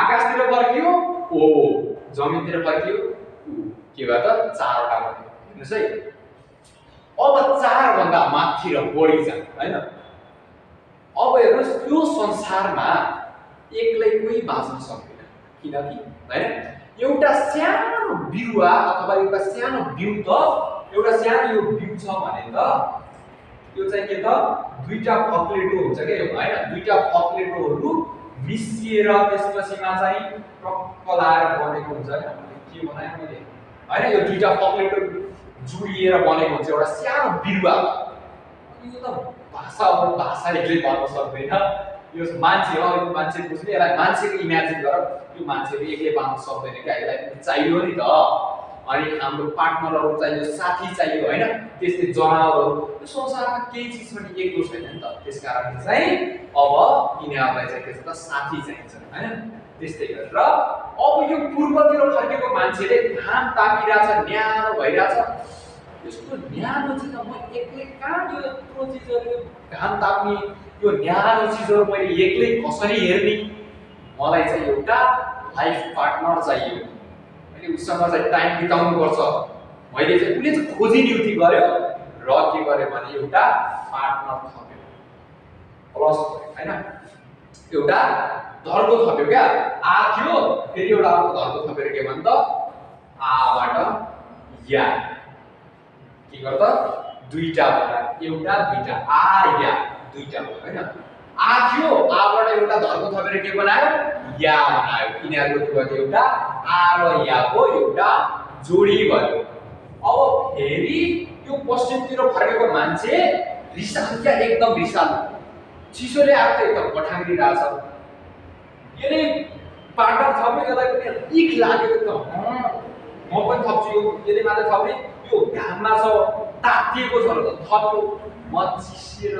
आकाशतिर फर्कियो ओ जमिनतिर फर्कियो के भयो त 4 वटा भयो हेर्नुस् है अब 4 भन्दा माथि र बढी छ हैन अब हेर्नुस् यो संसारमा एक्लै कोही बाँच्न सक्दैन किनकि हैन एउटा सानो बिरुवा अथवा एउटा सानो बिउ त एउटा सानो यो बिउ छ भने त यो चाहिँ के त दुईटा फक्लेटो हुन्छ के यो हैन दुईटा फक्लेटोहरु मिसिएर त्यसपछिमा चाहिँ टक्क लाएर बनेको हुन्छ के बनाए मैले हैन यो दुईटा फक्लेटो जुडिएर बनेको हुन्छ एउटा सानो बिरुवा यो त भाषा एक्लै भन्न सक्दैन यो मान्छे हो यो मान्छे बुझ्ने यसलाई मान्छेको इमेजिन गर यो मान्छेले एक्लै बाँच्न सक्दैन के यसलाई चाहियो नि त अनि हाम्रो पार्टनरहरु चाहियो साथी चाहियो हैन त्यस्तै जनावरहरु यो संसारमा केही चीज पनि एक्लो छैन नि त त्यसकारण चाहिँ अब यिनीहरुलाई चाहिँ के छ त साथी चाहिन्छ हैन त्यस्तै गरेर अब यो पूर्वतिर फर्केको मान्छेले घाम तापिरहेछ न्यानो भइरहेछ यस्तो न्यानो चाहिँ म एक्लै कहाँ यो यत्रो चीजहरु घाम ताप्ने यो न्यानो चीजहरु मैले एक्लै कसरी हेर्ने मलाई चाहिँ एउटा लाइफ पार्टनर चाहियो मैले उसँग चाहिँ टाइम बिताउनु पर्छ मैले चाहिँ कुनै चाहिँ खोजी नियुक्ति गर्यो र के गर्यो भने एउटा पार्टनर थप्यो प्लस हैन एउटा धर्को थप्यो क्या आ थियो फेरि एउटा अर्को धर्को थपेर के भन्छ आबाट या के गर्छ दुईटा भएर एउटा दुईटा आ या दुईटा भयो हैन आ थियो आबाट एउटा धर्को थपेर के बनायो या बनायो यिनीहरुको के भयो एउटा आ र याको एउटा जोडी भयो अब फेरि यो पश्चिमतिर फर्केको मान्छे रिसाल क्या एकदम रिसाल चिसोले आएको एकदम पठाङ्गी रहेछ यसले पार्टनर थप्यो यसलाई पनि इख लाग्यो एकदम म पनि थप्छु यसले मात्र थप्ने यो घाममा छ तातिएको छ र थप्यो म चिसिएर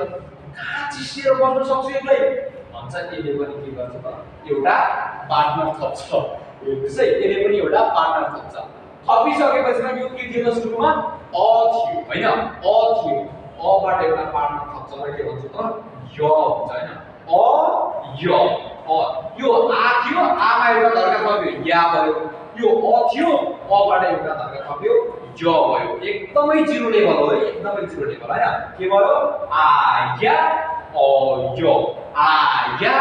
कहाँ चिसिएर बस्न सक्छु एक्लै भन्छ यसले पनि के गर्छ त एउटा पार्टनर थप्छ हेर्नुस् है यसले पनि एउटा पार्टनर थप्छ थपिसकेपछि यो के थियो सुरुमा अ थियो हैन अ थियो अबाट एउटा पार्टनर थप्छ र के भन्छ त य हुन्छ हैन अ य यो आ थियो आमा एउटा धर्का थप्यो या भयो यो अ थियो अबाट एउटा धर्का थप्यो य भयो एकदमै जिरो लेभल हो है एकदमै जिरो लेभल हैन के भयो आ या अ य आ या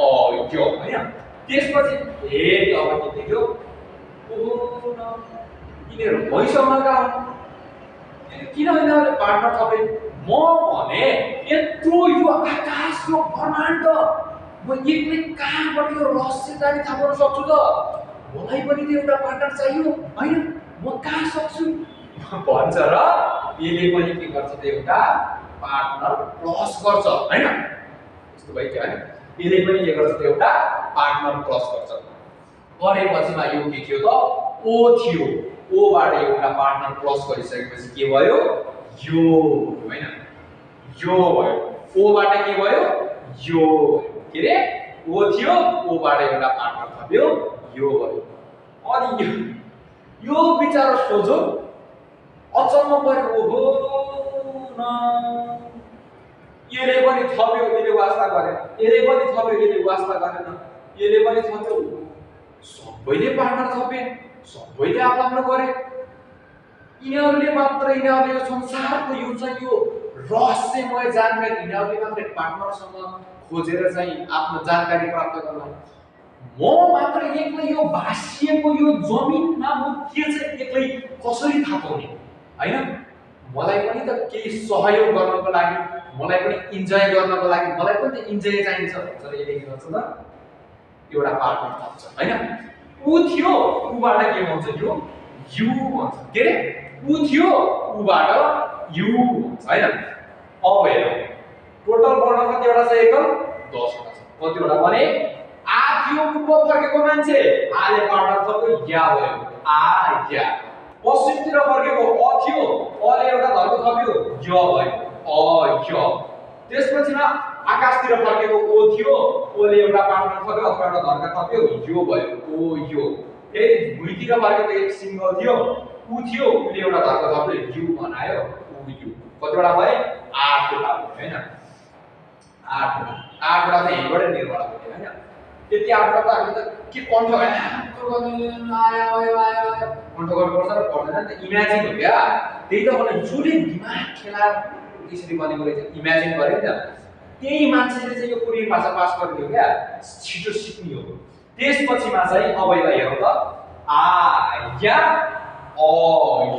अ य हैन त्यसपछि फेरि अब के देख्यो ओहो न यिनीहरू भइसम्मका किन यिनीहरूले पार्टनर थपे म भने यत्रो यो आकाश यो ब्रह्माण्ड म एक्लै कहाँबाट यो रहस्यकारी थाहा गर्न सक्छु त मलाई पनि त एउटा पार्टनर चाहियो हैन म कहाँ सक्छु भन्छ र यसले पनि के गर्छ त एउटा पार्टनर प्लस गर्छ हैन यस्तो भयो क्या यसले पनि के गर्छ त एउटा पार्टनर प्लस गर्छ गरेपछिमा यो के थियो त ओ थियो ओ बाट एउटा पार्टनर प्लस गरिसकेपछि के भयो यो हैन यो भयो ओ बाट के भयो यो के रे ओ थियो ओ बाट एउटा पार्टनर थप्यो यो भयो अनि यो बिचारो सोझो अचम्म पर्यो ओहो न यसले पनि थप्यो यसले वास्ता गरेन यसले पनि थप्यो यसले वास्ता गरेन यसले पनि थप्यो सबैले पार्टनर थपे सबैले आफ्नो गरे यिनीहरूले मात्र यिनीहरूले यो संसारको यो चाहिँ यो रहस्यमय जानकारी यिनीहरूले मात्र पार्टनरसँग खोजेर चाहिँ आफ्नो जानकारी प्राप्त गर्न म मात्र एक्लै यो भासिएको यो जमिनमा म के चाहिँ एक्लै कसरी थाहा पाउने हैन मलाई पनि त केही सहयोग गर्नको लागि मलाई पनि इन्जय गर्नको लागि मलाई पनि त इन्जय चाहिन्छ भनेर यसले के गर्छ त एउटा पार्टनर थप्छ हैन उ थियो उबाट के भन्छ यो यु भन्छ के रे उ थियो उबाट यु भन्छ हैन अब हेर टोटल वर्ण कतिवटा छ एकल 10 वटा छ कतिवटा भने आ थियो पूर्व फर्केको मान्छे आले पार्टनर थप्यो या भयो आ या पश्चिमतिर फर्केको अ थियो अले एउटा धर्म थप्यो य भयो अ य त्यसपछिमा आकाशतिर फर्केको ओ थियो ओले एउटा पार्टनर थप्यो अथवा एउटा धर्म थप्यो यो भयो ओ यो फेरि भुइँतिर फर्केको एक सिंगल थियो उ थियो उले एउटा धर्म थप्यो यु बनायो उ यु कतिवटा भयो 8 वटा भयो हैन 8 वटा चाहिँ यहीँबाट निर्भर भयो हैन त्यति 8 वटा त हामी त के कन्ठ आयो कन्ठ गर्नुपर्छ र पर्दैन नि त इमेजिन हो क्या त्यही त भने जुले दिमाग खेला यसरी बनेको रहेछ इमेजिन गरे नि त त्यही मान्छेले चाहिँ यो कोरियन भाषा पास गरिदियो क्या छिटो सिक्ने हो त्यसपछिमा चाहिँ अब यसलाई हेरौँ त आ या अ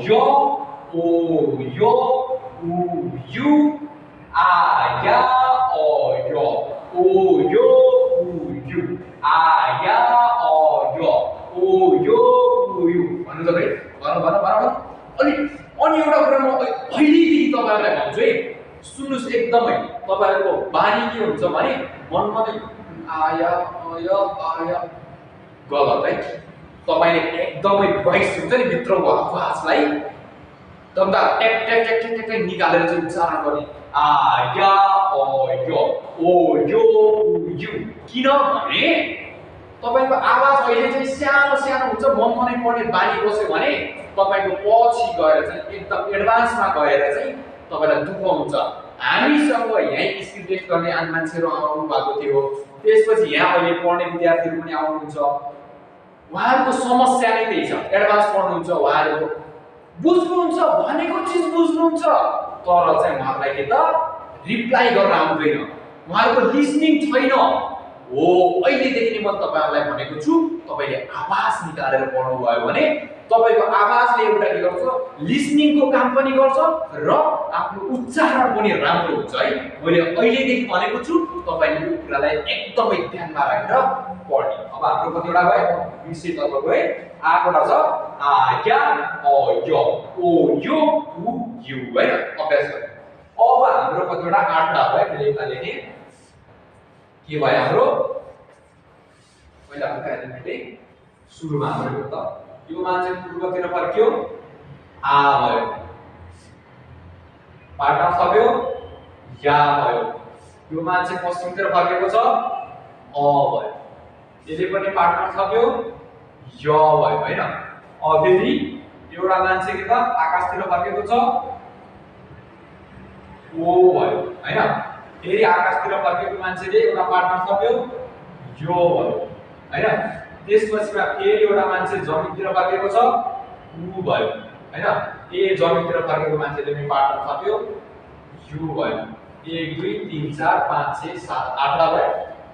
यो ओ यो उ यु आ या अ यो ओ यो उ यु आ या अ यो ओ यो उ यु भन्नु त भाइ भन अनि एउटा कुरा म पहिलेदेखि तपाईहरुलाई भन्छु है सुन्नुस् एकदमै तपाईहरुको बानी के हुन्छ भने मनमा नै आया आया आया गलत है तपाईले एकदमै भोइस हुन्छ नि भित्रको आवाजलाई तम्दा टेक टेक टेक टेक टेक निकालेर चाहिँ उच्चारण गर्ने आया अ यो यु किनभने तपाईको आवाज अहिले चाहिँ सानो सानो हुन्छ मनमा नै पढ्ने बानी बस्यो भने तपाईको पछि गएर चाहिँ एकदम एडभान्समा गएर चाहिँ तपाईलाई दुःख हुन्छ हामीसँग यहाँ स्किल टेस्ट गर्ने मान्छेहरु आउनु भएको थियो त्यसपछि यहाँ अहिले पढ्ने विद्यार्थीहरु पनि आउनुहुन्छ उहाँहरुको समस्या नै त्यही छ एडभान्स पढ्नुहुन्छ उहाँहरुको बुझ्नुहुन्छ भनेको चीज बुझ्नुहुन्छ तर चाहिँ उहाँहरुलाई के त रिप्लाई गर्न आउँदैन उहाँहरुको लिसनिङ छैन हो अहिलेदेखि नै म तपाईहरुलाई भनेको छु तपाईले आवाज निकालेर पढ्नु भयो भने तपाईको आवाजले एउटा के गर्छ लिसनिङको काम पनि गर्छ र आफ्नो उच्चारण पनि राम्रो हुन्छ है मैले अहिलेदेखि भनेको छु तपाईले यो कुरालाई एकदमै ध्यानमा राखेर पढ्ने अब हाम्रो कतिवटा भयो विषय तपाईको है 8 वटा छ आ या अ यो ओ यो उ यु है अभ्यास गर्ने अब हाम्रो कतिवटा 8 वटा भयो मैले यता लेखे के भयो हाम्रो पहिला हाम्रो एलिमेन्टै सुरुमा हाम्रो त यो मान्छे पूर्वतिर फर्क्यो आ भयो पार्टनर थप्यो या भयो यो मान्छे पश्चिमतिर फर्केको छ अ भयो यसले पनि पार्टनर थप्यो य भयो हैन अब फेरि एउटा मान्छे के त आकाशतिर फर्केको छ ओ भयो हैन फेरि आकाशतिर फर्केको मान्छेले एउटा पार्टनर थप्यो यो भयो हैन त्यसपछिमा फेरि एउटा मान्छे जमिनतिर फर्केको छ उ भयो हैन ए जमिनतिर फर्केको मान्छेले पनि पार्टनर थप्यो यु भयो 1 2 3 4 5 6 7 8 भयो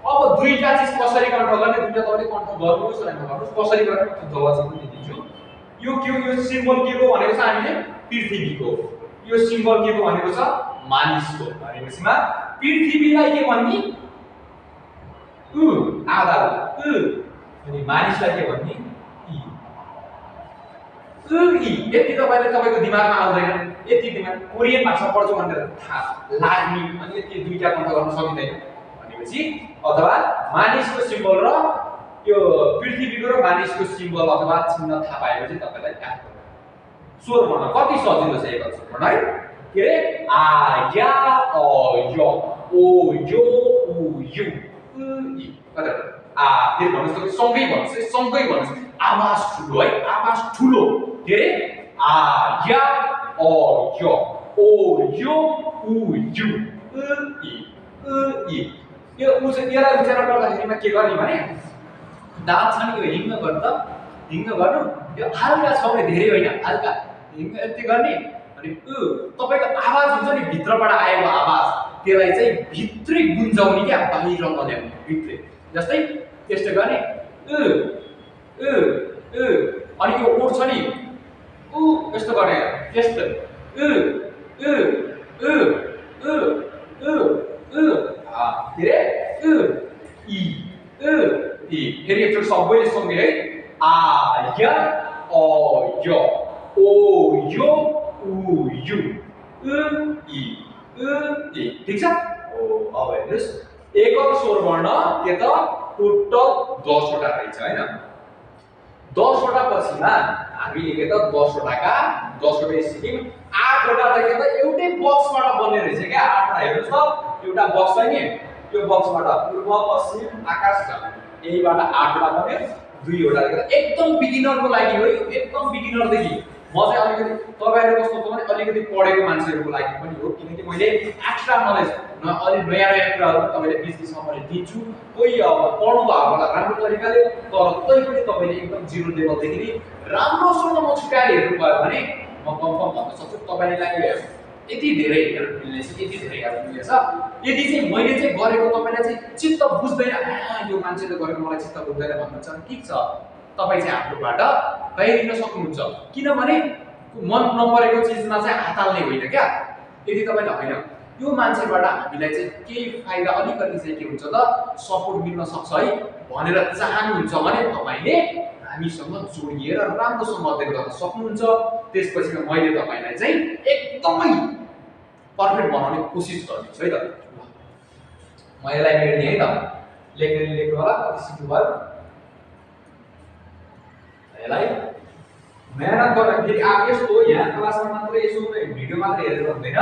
अब दुईटा चीज कसरी कन्ट्रोल गर्ने दुईटा तपाईले कन्ट्रोल गर्नुस् र गर्नुस् कसरी गर्ने म जवाब चाहिँ पनि दिन्छु यो के हो यो सिम्बल के को भनेको छ हामीले पृथ्वीको यो सिम्बल के को भनेको छ मानिसको भनेपछि पृथ्वीलाई के भन्ने आधा अनि मानिसलाई के भन्ने यति तपाईको दिमागमा आउँदैन यति दिमाग कोरियन भाषा पढ्छु भनेर थाहा लाग्ने अनि यति दुईटा कन्ट्रोल गर्न सकिँदैन भनेपछि अथवा मानिसको सिम्बल र यो पृथ्वीको र मानिसको सिम्बल अथवा चिन्ह थाहा पाएपछि तपाईलाई याद गर्नु स्वर वर्ण कति सजिलो छ एक स्वर वर्ण है के रे आ या अ य ओ यो उ यु इ कता आ फेरि भन्नुस् सँगै भन्नुस् आवाज ठुलो है आवाज ठुलो के रे आ या अ य ओ यो उ यु इ यो उ चाहिँ यसलाई उच्चारण गर्दाखेरिमा के गर्ने भने दाँत छ नि यो हिङ गर्नु यो हल्का छ भने धेरै होइन हल्का हिङ यति गर्ने अनि तपाईको आवाज हुन्छ नि भित्रबाट आएको आवाज त्यसलाई चाहिँ भित्रै गुन्जाउने क्या बाहिर नल्याउने भित्रै जस्तै त्यस्तो गर्ने अनि यो ओठ छ नि यस्तो गर्ने यस्तो के रे इ फेरि एकचोटि सबैले सँगै है आ या अ य ओ यो उ यु इ ठीक छ ओ अब हेर्नुस् एकल स्वर वर्ण के त टोटल 10 वटा रहेछ हैन 10 वटा पछिमा हामीले के त 10 वटाका 10 वटा सिक्यौं 8 वटा त के त एउटै बक्सबाट बन्ने रहेछ के 8 वटा हेर्नुस् त एउटा बक्स छ नि यो बक्सबाट पूर्व पश्चिम आकाश छ यहीबाट 8 वटा बन्यो 2 वटा एकदम बिगिनरको लागि हो एकदम बिगिनर देखि म चाहिँ अलिकति तपाईहरु कस्तो छ भने अलिकति पढेको मान्छेहरुको लागि पनि हो किनकि मैले एक्स्ट्रा नलेज अलि नयाँ कुराहरु तपाईले बीच-बीचमा मैले दिन्छु कोही अब पढ्नु भएको होला राम्रो तरिकाले तर तैपनि तपाईले एकदम जिरो लेभल देखि नि राम्रोसँग म छुट्याएर हेर्नु भयो भने म कन्फर्म भन्न सक्छु तपाईलाई यति धेरै हेल्प मिल्नेछ यति धेरै हेल्प मिल्नेछ यदि चाहिँ मैले चाहिँ गरेको तपाईलाई चाहिँ चित्त बुझ्दैन यो मान्छेले गरेको मलाई चित्त बुझ्दैन भन्नुहुन्छ ठीक छ तपाई चाहिँ आफ्नोबाट बाहिरिन सक्नुहुन्छ किनभने मन नपरेको चीजमा चाहिँ हात हाल्ने होइन क्या यदि तपाईले हैन यो मान्छेबाट हामीलाई चाहिँ केही फाइदा अलिकति चाहिँ के हुन्छ त सपोर्ट मिल्न सक्छ है भनेर चाहनुहुन्छ भने तपाईले हामीसँग जोडिएर राम्रोसँग अध्ययन गर्न सक्नुहुन्छ त्यसपछि मैले तपाईलाई चाहिँ एकदमै परफेक्ट बनाउने कोसिस गर्छु है त म यसलाई हेर्ने है त लेख्नु होला कति सिक्नु भयो यसलाई मेहनत गर्दाखेरि आप यस्तो यहाँ क्लासमा मात्र यसो भिडियो मात्र हेरेर हुँदैन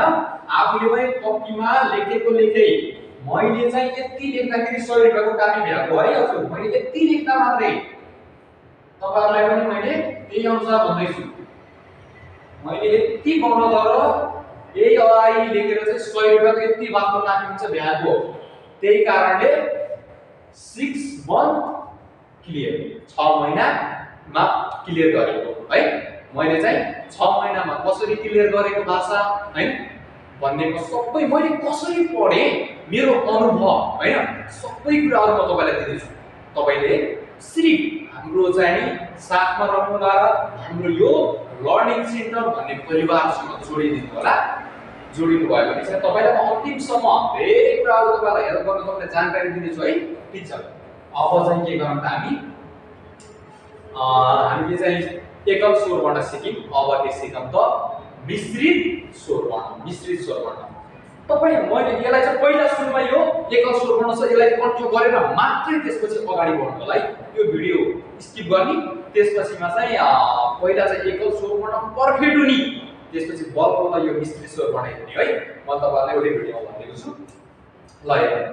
आफूले पनि कपीमा लेखेको लेखै मैले चाहिँ यति लेख्दाखेरि 100 रुपैयाँको कापी भ्याएको है हजुर मैले यति लेख्दा मात्रै तपाईहरुलाई पनि मैले त्यही अनुसार भन्दैछु मैले यति गर्न तर यही अगाडि लेखेर चाहिँ 100 रुपैयाँको यति बाक्लो कापी हुन्छ भ्याएको त्यही कारणले 6 month क्लियर 6 महिनामा क्लियर गरेको है मैले चाहिँ 6 महिनामा कसरी क्लियर गरेको भाषा है भन्नेको सबै मैले कसरी पढे मेरो अनुभव हैन सबै कुराहरु म तपाईलाई दिन्छु तपाईले सिर्फ हाम्रो चाहिँ साथमा रहनुहोला हाम्रो यो लर्निङ सेन्टर भन्ने परिवारसँग जोडिदिनु होला जोडिनु भयो भने चाहिँ तपाईलाई म अन्तिमसम्म धेरै कुराहरु तपाईलाई हेल्प गर्न सक्ने जानकारी दिनेछु है ठीक छ अब चाहिँ के गरौँ त हामीले चाहिँ एकल स्वर वर्ण सिक्यौं अब के सिकौं त मिश्रित स्वर वर्ण तपाई मैले यसलाई चाहिँ पहिला सुरुमा यो एकल स्वर वर्ण छ यसलाई कन्ट्रोल गरेर मात्रै त्यसपछि अगाडि बढ्नुलाई यो भिडियो स्किप गर्ने त्यसपछिमा चाहिँ पहिला चाहिँ एकल स्वर वर्ण पर्फेक्ट हुने त्यसपछि बल्ल यो मिश्रित स्वर वर्ण हेर्ने है म तपाईहरुलाई एउटै भिडियोमा भनेको छु ल हेर्नु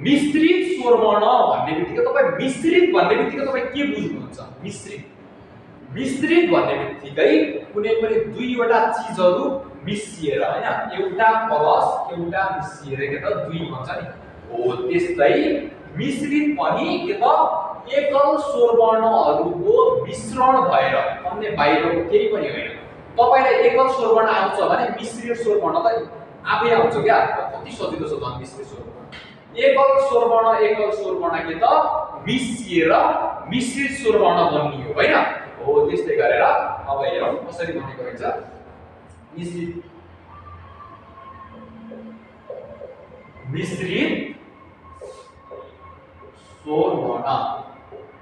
मिश्रित स्वर वर्ण भन्ने बित्तिकै तपाई मिश्रित भन्ने बित्तिकै तपाई के बुझ्नुहुन्छ मिश्रित भन्ने बित्तिकै कुनै पनि दुईवटा चीजहरु मिसिएर हैन एउटा प्लस एउटा मिसिएर के त दुई भन्छ नि हो त्यस्तै मिश्रित पनि के त एकल स्वर वर्णहरुको मिश्रण भएर अन्य बाहिरको केही पनि होइन तपाईलाई एकल स्वर वर्ण आउँछ भने मिश्रित स्वर वर्ण त आफै आउँछ क्या कति सजिलो छ त मिश्रित स्वर वर्ण एकल स्वर वर्ण के त मिसिएर मिश्रित स्वर वर्ण बनियो हैन हो त्यस्तै गरेर अब हेरौं कसरी बनेको हुन्छ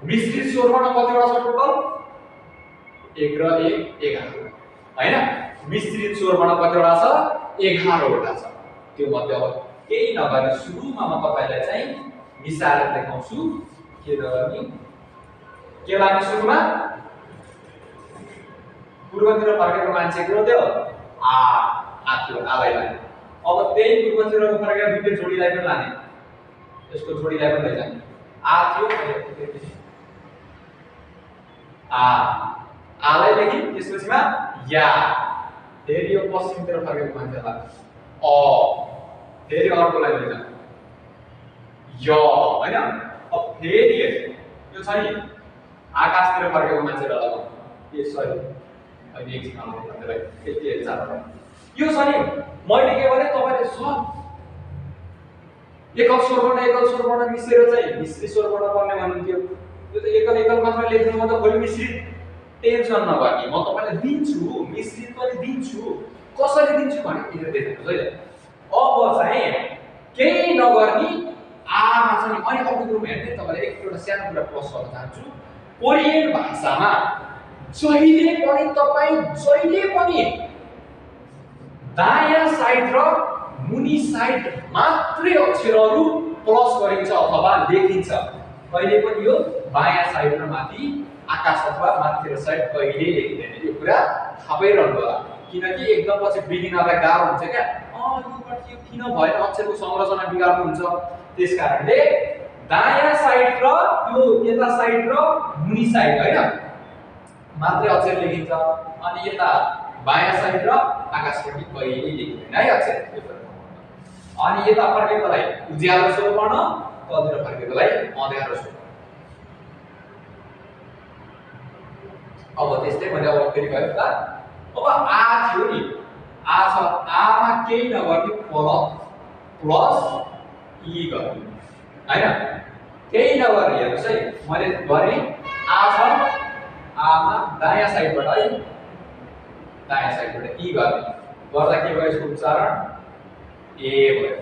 मिश्रित स्वर वर्ण कतिवटा छ टोटल 1 र 1 11 हैन मिश्रित स्वर वर्ण कतिवटा छ 11 वटा छ त्यो मध्ये अब केही नगर्ने सुरुमा म तपाईलाई चाहिँ मिसाएर देखाउँछु के गर्ने के लाग्ने सुरुमा पूर्वतिर फर्केको मान्छेको त्यो आ थियो आलाई लाने अब त्यही पूर्वतिर फर्केर दुईटै जोडीलाई पनि लाने यसको जोडीलाई पनि लैजाने आ थियो आलाई लेखि त्यसपछिमा या फेरि यो पश्चिमतिर फर्केको मान्छेलाई अ फेरि अर्कोलाई लैजाने य हैन अब फेरि यो छ नि आकाशतिर फर्केको मान्छेलाई लगाउँ के सरी अहिले एकछिन आउनु भन्दैलाई के चार यो छ नि मैले के भने तपाईले सब एकल स्वर वर्ण मिसेर चाहिँ मिश्रित स्वर वर्ण बन्ने भन्नुहुन्थ्यो यो त एकल मात्र लेख्नु म त भोलि मिश्रित टेन्सन नगर्ने म तपाईलाई दिन्छु मिश्रित पनि दिन्छु कसरी दिन्छु भने हेरेर देख्नुस् है अब चाहिँ केही नगर्ने आमा छ नि अनि अघिको रुम हेर्दै तपाईलाई एकवटा सानो कुरा प्लस गर्न चाहन्छु कोरियन भाषामा जहिले पनि दायाँ साइड र मुनि साइड मात्रै अक्षरहरू प्लस गरिन्छ अथवा लेखिन्छ कहिले पनि यो बायाँ साइड र माथि आकाश अथवा माथिल्लो साइड कहिले लेखिँदैन यो कुरा थाहा पाइरहनु होला किनकि एकदम पछि बिगिनरलाई गाह्रो हुन्छ क्या यो किन भएन अक्षरको संरचना बिगार्नु हुन्छ त्यसकारणले दायाँ साइड र यो यता साइड र मुनि साइड हैन मात्रै अक्षर लेखिन्छ अनि यता बायाँ साइड र आकाशपट्टि कहिले लेखिँदैन है अक्षर अनि यता फर्केकोलाई उज्यालो स्वर वर्ण तलतिर फर्केकोलाई अँध्यारो स्वर अब त्यस्तै मैले अब फेरि गयो त अब आ थियो नि आ छ आमा केही नगर्ने प्लस ई गर्ने हैन केही नगर्ने हेर्नुस् है मैले गरे आ छ आमा दायाँ साइडबाट है दायाँ साइडबाट ई गर्ने गर्दा के भयो यसको उच्चारण ए भयो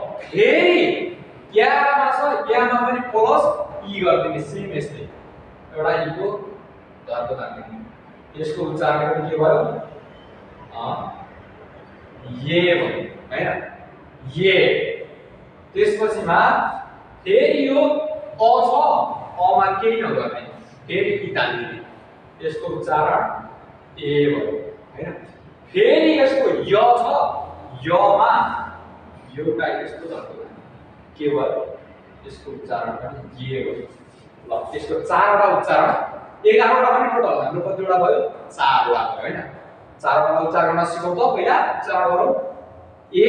अब फेरि यामा छ यामा पनि प्लस ई गर्दिने सेम यस्तै एउटा ई को धर्को राख्दिने यसको उच्चारण पनि के भयो ये भयो हैन ये त्यसपछिमा फेरि यो अ छ अमा केही नगर्ने फेरि ई तान्दिने यसको उच्चारण ए भयो हैन फेरि यसको य छ यमा एउटा यसको धर्को के भयो यसको उच्चारण पनि ये भयो ल यसको चारवटा उच्चारण 11वटा पनि टोटल हाम्रो कतिवटा भयो 4वटा भयो हैन 4वटा उच्चारण गर्न सिकौँ त पहिला उच्चारण गरौँ ए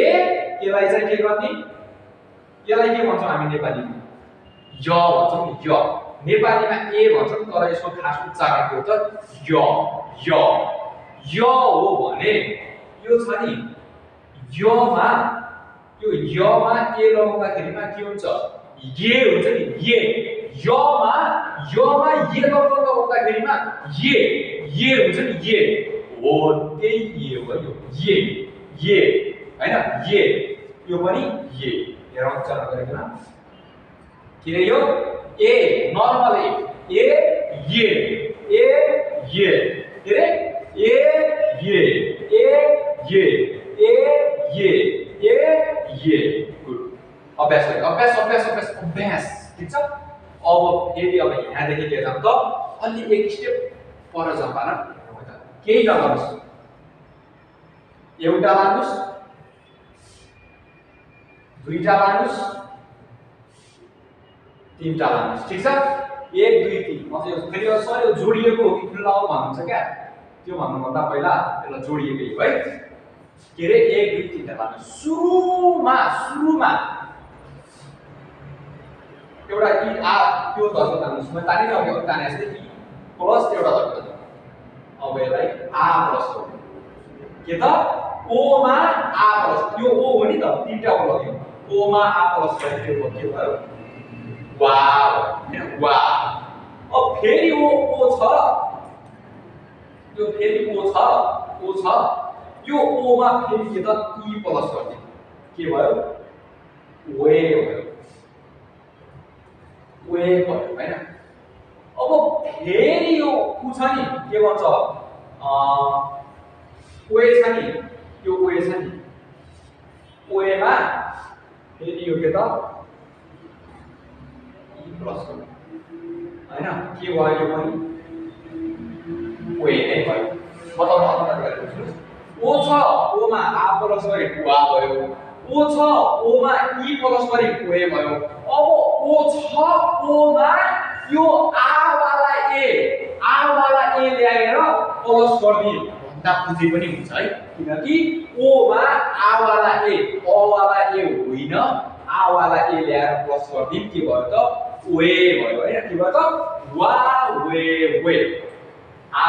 यसलाई चाहिँ के गर्ने यसलाई के भन्छौँ हामी नेपालीमा य भन्छौँ नि य नेपालीमा ए भन्छौँ तर यसको खास उच्चारण के हो त य हो भने यो छ नि यमा यो यमा ए लगाउँदाखेरिमा के हुन्छ ये हुन्छ नि ये यमा ये लगाउँदाखेरिमा ये हुन्छ नि ये हो त्यही ये हो यो ये हैन ये यो पनि ये हेरौँ उच्चारण गरिकन के रे यो ए नर्मल ए ये के रे ये गुड अभ्यास ठीक छ अब फेरि अब यहाँदेखि के जाम त अलि एक स्टेप पर जाम पाला केही नगर्नुस् एउटा लानुस् दुईटा लानुस् तीनटा लानुस् ठीक छ 1 2 3 अझै फेरि सर यो जोडिएको हो कि खुल्ला हो भन्नुहुन्छ क्या त्यो भन्नुभन्दा पहिला यसलाई जोडिएकै हो है के रे 1 2 3 टा लानुस् सुरुमा एउटा ई आ त्यो धर्को तान्नुस् म तानिन अघि ताने जस्तै ई प्लस एउटा धर्को अब यसलाई आ प्लस हो के त ओ मा आ प्लस यो ओ हो नि त तीनटा ओ लाग्यो ओ मा आ प्लस के भयो वाव हैन वाव अब फेरि ओ छ यो फेरि ओ छ यो ओ मा फेरि के त ई प्लस गर्ने के भयो वे भयो हैन अब फेरि यो उ छ नि के भन्छ वे छ नि यो वे छ नि वे मा फेरि यो के त ई प्लस हैन के भयो यो पनि वे नै भयो बताउनु ओ छ ओ मा आ प्लस गरे वा भयो ओ छ ओ मा ई प्लस गरे वे भयो अब ओ छ ओ मा यो आ वाला ए ल्याएर प्लस गर्ने भन्दा बुझे पनि हुन्छ है किनकि ओ मा आ वाला ए अ वाला ए होइन आ वाला ए ल्याएर प्लस गर्ने के भयो त वे भयो हैन के भयो त वा वे आ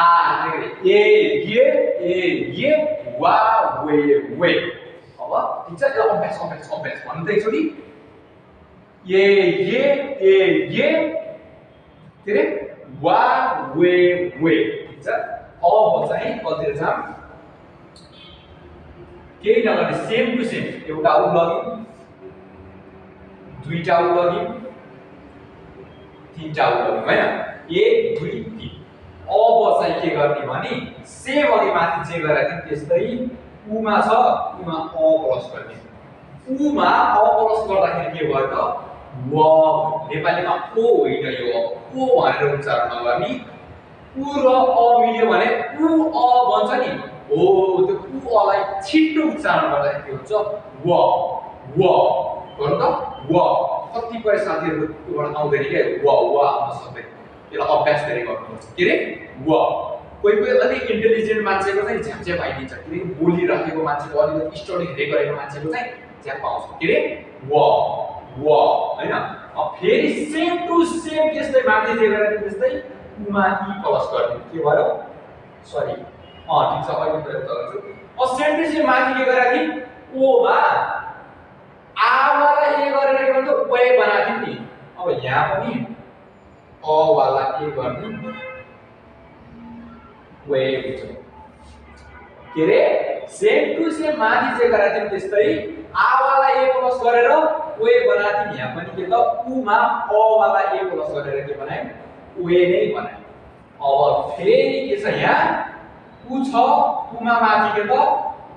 ये वा वे अब ठिक छ यो अभ्यास भन्नु त एकचोटि ये के रे वा वे ठिक छ अब चाहिँ कतिले जाम केही नगर्ने सेम टु सेम एउटा उ लगिन दुईटा उ लगिन तीनटा उ लगिन हैन 1 2 3 अब चाहिँ के गर्ने भने सेम अघि माथि जे गरेको थियौं त्यस्तै उमा छ उमा अ प्लस गर्ने उमा अ प्लस गर्दाखेरि के भयो त व नेपालीमा ओ होइन यो ओ भनेर उच्चारण नगर्ने उ र अ मिल्यो भने उ अ बन्छ नि हो त्यो उ अलाई छिटो उच्चारण गर्दा के हुन्छ व गर्नु त व कतिपय साथीहरु त्योबाट आउँदैन के व आउन सक्दैन यसलाई अभ्यास गरे गर्नुपर्छ के रे व कोही अलिक इन्टेलिजेन्ट मान्छेको चाहिँ झ्याप्झ्याप आइदिन्छ किनकि बोलिराखेको मान्छेको अलिकति स्टडी धेरै गरेको मान्छेको चाहिँ झ्याप आउँछ के रे व हैन अब फेरि सेम टु सेम त्यस्तै माथि जे गरेको त्यस्तै उमा ई प्लस गर्ने के भयो सरी ठीक छ अहिले प्रयोग गर्छु अब सेम टु सेम माथि के गरेको थियौ ओ मा आ वाला ए गरेर के भन्छ वे बनाएको थियौ नि अब यहाँ पनि अ वाला ए गर्ने वे हुन्छ के रे सेम टु सेम माथि जे गरेको थियौ त्यस्तै आ वाला ए प्लस गरेर वे बनाएको थियौ यहाँ पनि के त उ मा अ वाला ए प्लस गरेर के बनायौ वे नै बनायौ अब फेरि के छ यहाँ उ छ उमा माथि के त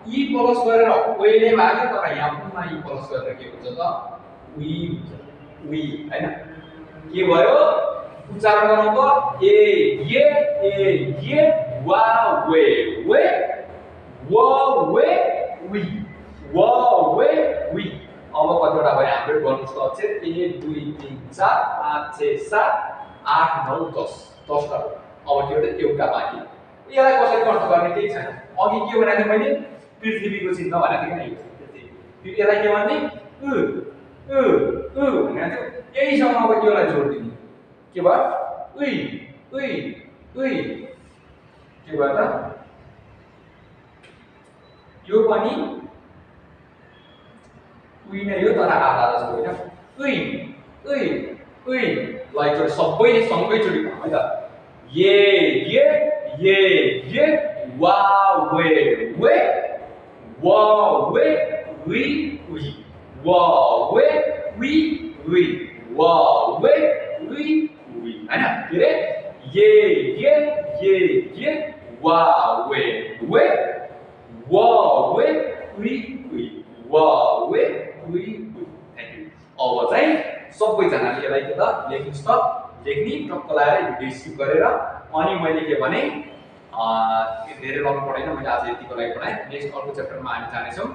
ई प्लस गरेर वे नै भाग्यो तर यहाँ उमा ई प्लस गरेर के हुन्छ त वी हैन के भयो उच्चारण गरौँ त ये वा वे वी अब कतिवटा भयो हाम्रो गर्नुस् त अक्षर 1 2 3 4 5 6 7 8 9 10 10 टा अब त्यो त एउटा बाँकी यसलाई कसरी अर्थ गर्ने केही छैन अघि के भनेको थिएँ मैले पृथ्वीको चिन्ह भनेको थिएँ नि फेरि यसलाई के भन्ने भनेको थियो यहीसँग अब यसलाई जोड्दिने के भयो उइ के भयो त यो पनि उइ नै हो तर आधा जस्तो होइन उइ ल एकचोटि सबैले सँगैचोटि है त ये वा वे वी हैन के रे ये वा वे थ्यांक यू अब चाहिँ सबैजनाले यसलाई के त लेख्नुस् त लेख्ने टक्क लगाएर भिडियो सेभ गरेर अनि मैले के भने धेरै लाउनु पर्दैन मैले आज यतिको लागि पढाएँ नेक्स्ट अर्को च्याप्टरमा हामी जानेछौँ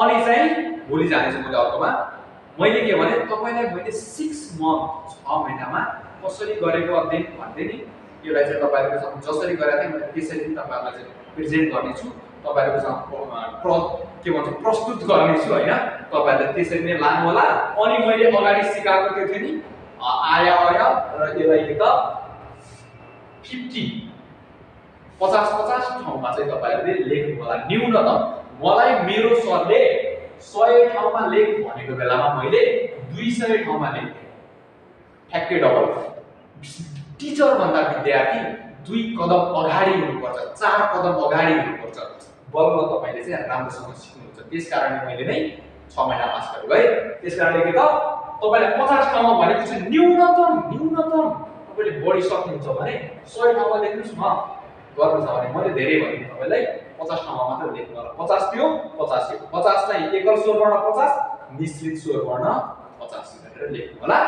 अनि चाहिँ भोलि जानेछौँ मैले अर्कोमा मैले के भने तपाईलाई मैले 6 मन्थ 6 महिनामा कसरी गरेको अध्ययन भन्दै नि यसलाई चाहिँ तपाईहरुको जसरी गरेको थिएँ मैले त्यसरी नै तपाईहरुलाई चाहिँ प्रेजेन्ट गर्नेछु तपाईहरुको के भन्छ प्रस्तुत गर्नेछु हैन तपाईहरुले त्यसरी नै लानु होला अनि मैले अगाडि सिकाएको त्यो थियो नि आया र यसलाई के त 50 ठाउँमा चाहिँ तपाईहरुले लेख्नु होला न्यूनतम मलाई मेरो सरले 100 ठाउँमा लेख भनेको बेलामा मैले 200 ठाउँमा लेख्थे ठ्याक्कै डबल टिचर भन्दा विद्यार्थी 2 कदम अगाडि हुनुपर्छ 4 कदम अगाडि हुनुपर्छ बल्ल तपाईले चाहिँ राम्रोसँग सिक्नुहुन्छ त्यसकारणले मैले नै 6 महिना पास गरेको है त्यसकारणले के त तपाईले 50 ठाउँमा भनेको चाहिँ न्यूनतम तपाईले बढी सक्नुहुन्छ भने 100 ठाउँमा लेख्नुस् न गर्नु छ भने मैले धेरै भने तपाईलाई 50 ठाउँमा मात्र लेख्नु होला 50 थियो 50 थियो 50 चाहिँ एकल स्वर वर्ण 50 मिश्रित स्वर वर्ण 50 गरेर लेख्नु होला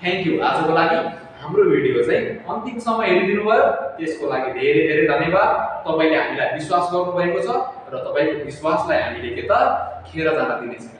थ्यांक यू आजको लागि हाम्रो भिडियो चाहिँ अन्तिमसम्म हेरिदिनु भयो त्यसको लागि धेरै धेरै धन्यवाद तपाईले हामीलाई विश्वास गर्नुभएको छ र तपाईको विश्वासलाई हामीले के त खेर जान दिने छैनौं